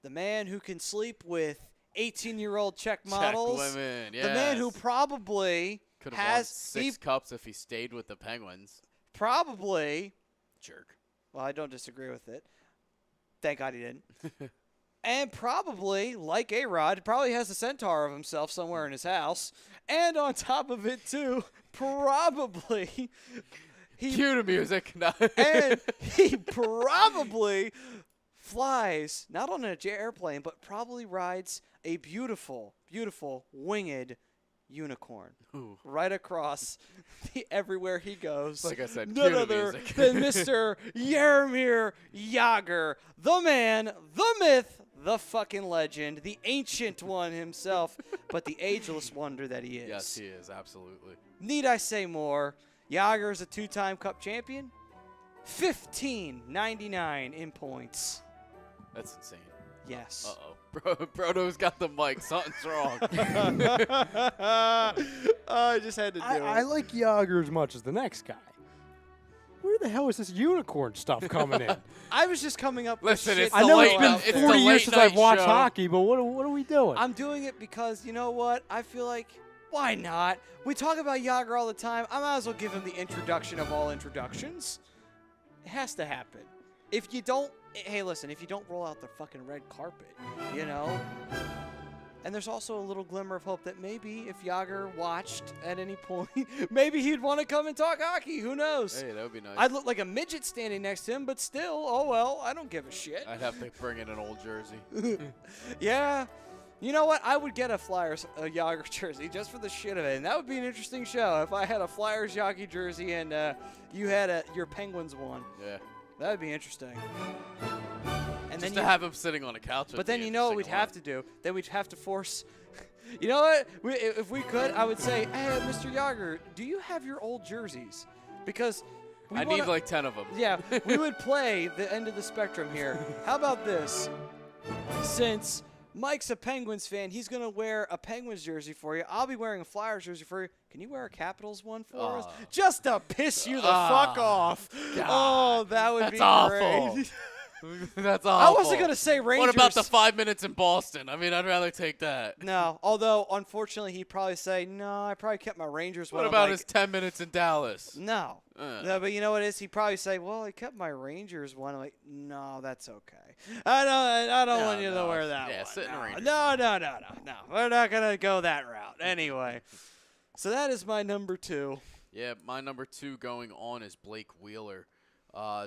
The man who can sleep with 18-year-old Czech models. Czech women, The man who yes. probably Could have won has 6 cups if he stayed with the Penguins. probably, Jerk. well, I don't disagree with it. Thank God he didn't. And probably, like A-Rod, probably has a centaur of himself somewhere in his house. And on top of it, too, probably Cue the music. No. and he probably flies, not on an airplane, but probably rides a beautiful, beautiful winged unicorn Ooh. right across everywhere he goes. Like I said, none cue the other music. than Mr. Jaromir Jagr, the man, the myth, the fucking legend, the ancient one himself, but the ageless wonder that he is. Yes, he is. Absolutely. Need I say more? Jagr is a 2-time Cup champion. 1599 in points. That's insane. Yes. Uh-oh. Brodo's got the mic. Something's wrong. I just had to do I it. like Yager as much as the next guy. Where the hell is this unicorn stuff coming in? I was just coming up Listen, with shit. it's I the know late it's night- been it's the 40 years late since I've night watched show. hockey, but what are we doing? I'm doing it because, you know what? I feel like, why not? We talk about Jagr all the time. I might as well give him the introduction of all introductions. It has to happen. If you don't, hey, listen, if you don't roll out the fucking red carpet, you know? And there's also a little glimmer of hope that maybe if Jagr watched at any point, maybe he'd want to come and talk hockey. Who knows? Hey, that would be nice. I'd look like a midget standing next to him, but still, oh well, I don't give a shit. I'd have to bring in an old jersey. Yeah. You know what? I would get a Flyers Jagr jersey just for the shit of it, and that would be an interesting show if I had a Flyers Jagr jersey and you had your Penguins one. Yeah. That would be interesting. And Just then to have him sitting on a couch. but then you know what we'd have to do? Then we'd have to force. You know what? If we could, I would say, hey, Mr. Jagr, do you have your old jerseys? Because we I wanna, need like 10 of them. Yeah, we would play the end of the spectrum here. How about this? Since Mike's a Penguins fan, he's going to wear a Penguins jersey for you. I'll be wearing a Flyers jersey for you. Can you wear a Capitals one for us? Just to piss you the fuck off. God. Oh, that would be awful. great. That's I awful. wasn't going to say Rangers. What about the 5 minutes in Boston? I mean, I'd rather take that. No, although, unfortunately, he'd probably say, no, I probably kept my Rangers one. What I'm about like, his 10 minutes in Dallas? No. No, but you know what it is? He'd probably say, well, I kept my Rangers one. I'm like, no, that's okay. I don't want you to no. wear that Yeah, one. sit in a Rangers. No. We're not going to go that route. Anyway. So that is my number 2. Yeah, my number 2 going on is Blake Wheeler.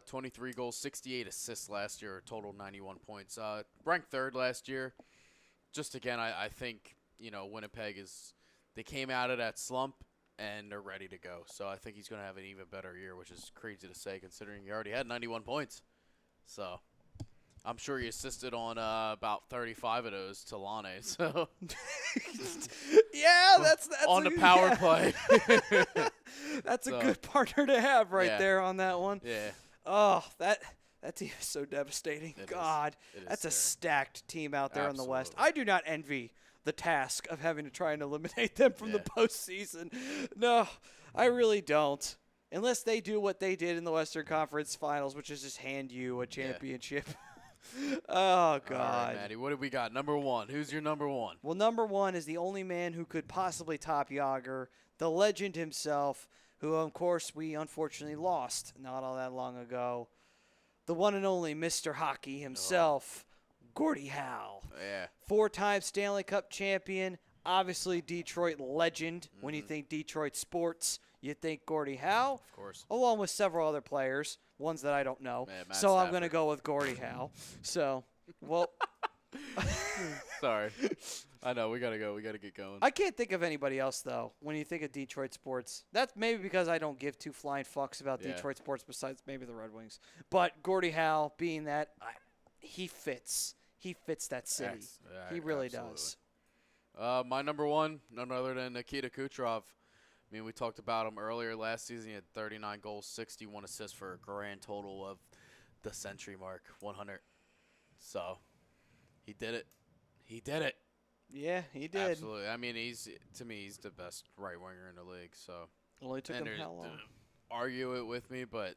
23 goals, 68 assists last year, a total 91 points. Ranked 3rd last year. Just again, I think, Winnipeg they came out of that slump and they're ready to go. So I think he's going to have an even better year, which is crazy to say considering he already had 91 points. So I'm sure he assisted on about 35 of those to Lane. So Yeah, that's on the power play. That's a good partner to have right Yeah. there on that one. Yeah. Oh, that team is so devastating. It is. God, It is that's a scary. stacked team out there on the West. Absolutely. I do not envy the task of having to try and eliminate them from the Yeah. postseason. No, I really don't. Unless they do what they did in the Western Conference Finals, which is just hand you a championship. Oh, God. All right, Maddie, what do we got? Number one. Who's your number one? Well, number one is the only man who could possibly top Yager, the legend himself, who, of course, we unfortunately lost not all that long ago. The one and only Mr. Hockey himself, Gordie Howe. Yeah. 4-time Stanley Cup champion, obviously Detroit legend. When you think Detroit sports, you think Gordie Howe, Of course. along with several other players, ones that I don't know. Yeah, Matt So I'm going to Stafford. go with Gordie Howe. So, well, Sorry. I know. We got to go. We got to get going. I can't think of anybody else, though, when you think of Detroit sports. That's maybe because I don't give two flying fucks about Yeah. Detroit sports besides maybe the Red Wings. But Gordie Howe, being that, he fits. He fits that city. Yeah, He really absolutely. does. My number one, none other than Nikita Kucherov. I mean, we talked about him earlier last season. He had 39 goals, 61 assists for a grand total of the century mark, 100. So, he did it. He did it. Yeah, he did. Absolutely. I mean, to me, he's the best right winger in the league. So, Only took and him there's- how long? argue it with me, but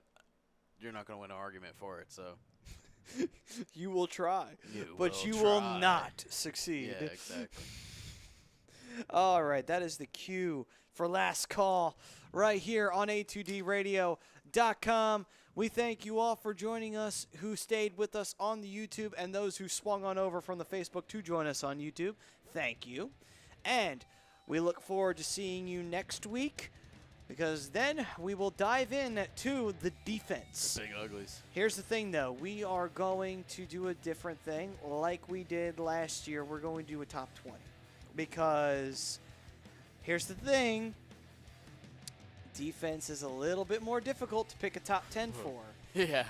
you're not going to win an argument for it. So, You will try, you but will you will try. not succeed. Yeah, exactly. All right, that is the cue for last call right here on A2DRadio.com. We thank you all for joining us who stayed with us on the YouTube and those who swung on over from the Facebook to join us on YouTube. Thank you. And we look forward to seeing you next week because then we will dive in to the defense. Big uglies. Here's the thing, though. We are going to do a different thing like we did last year. We're going to do a top 20 because here's the thing. Defense is a little bit more difficult to pick a top 10 for Yeah,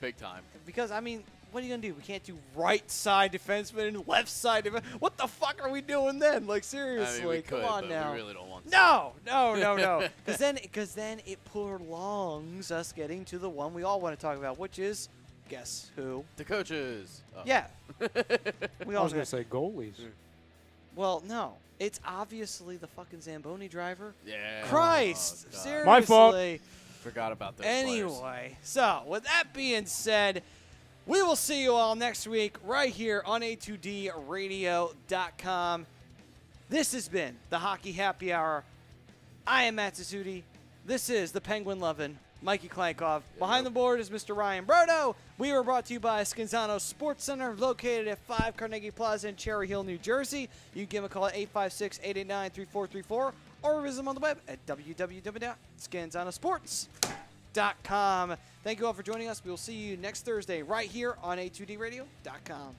big time. because, I mean, what are you going to do? We can't do right side defenseman and left side defenseman. What the fuck are we doing then? Like, seriously, I mean, we come could, on but now. we really don't want to. No. Because then it prolongs us getting to the one we all want to talk about, which is, guess who? The coaches. Oh. Yeah. We I all was going to say goalies. Well, no. It's obviously the fucking Zamboni driver. Yeah. Christ. Oh, God. Seriously. My fault. Forgot about those players. Anyway, so with that being said, we will see you all next week right here on A2DRadio.com. This has been the Hockey Happy Hour. I am Matt Tsutsudi. This is the Penguin Lovin', Mikey Klankov. Behind the board is Mr. Ryan Brodo. We were brought to you by Scanzano Sports Center, located at 5 Carnegie Plaza in Cherry Hill, New Jersey. You can give them a call at 856-889-3434 or visit them on the web at www.scanzanosports.com. Thank you all for joining us. We will see you next Thursday right here on A2DRadio.com.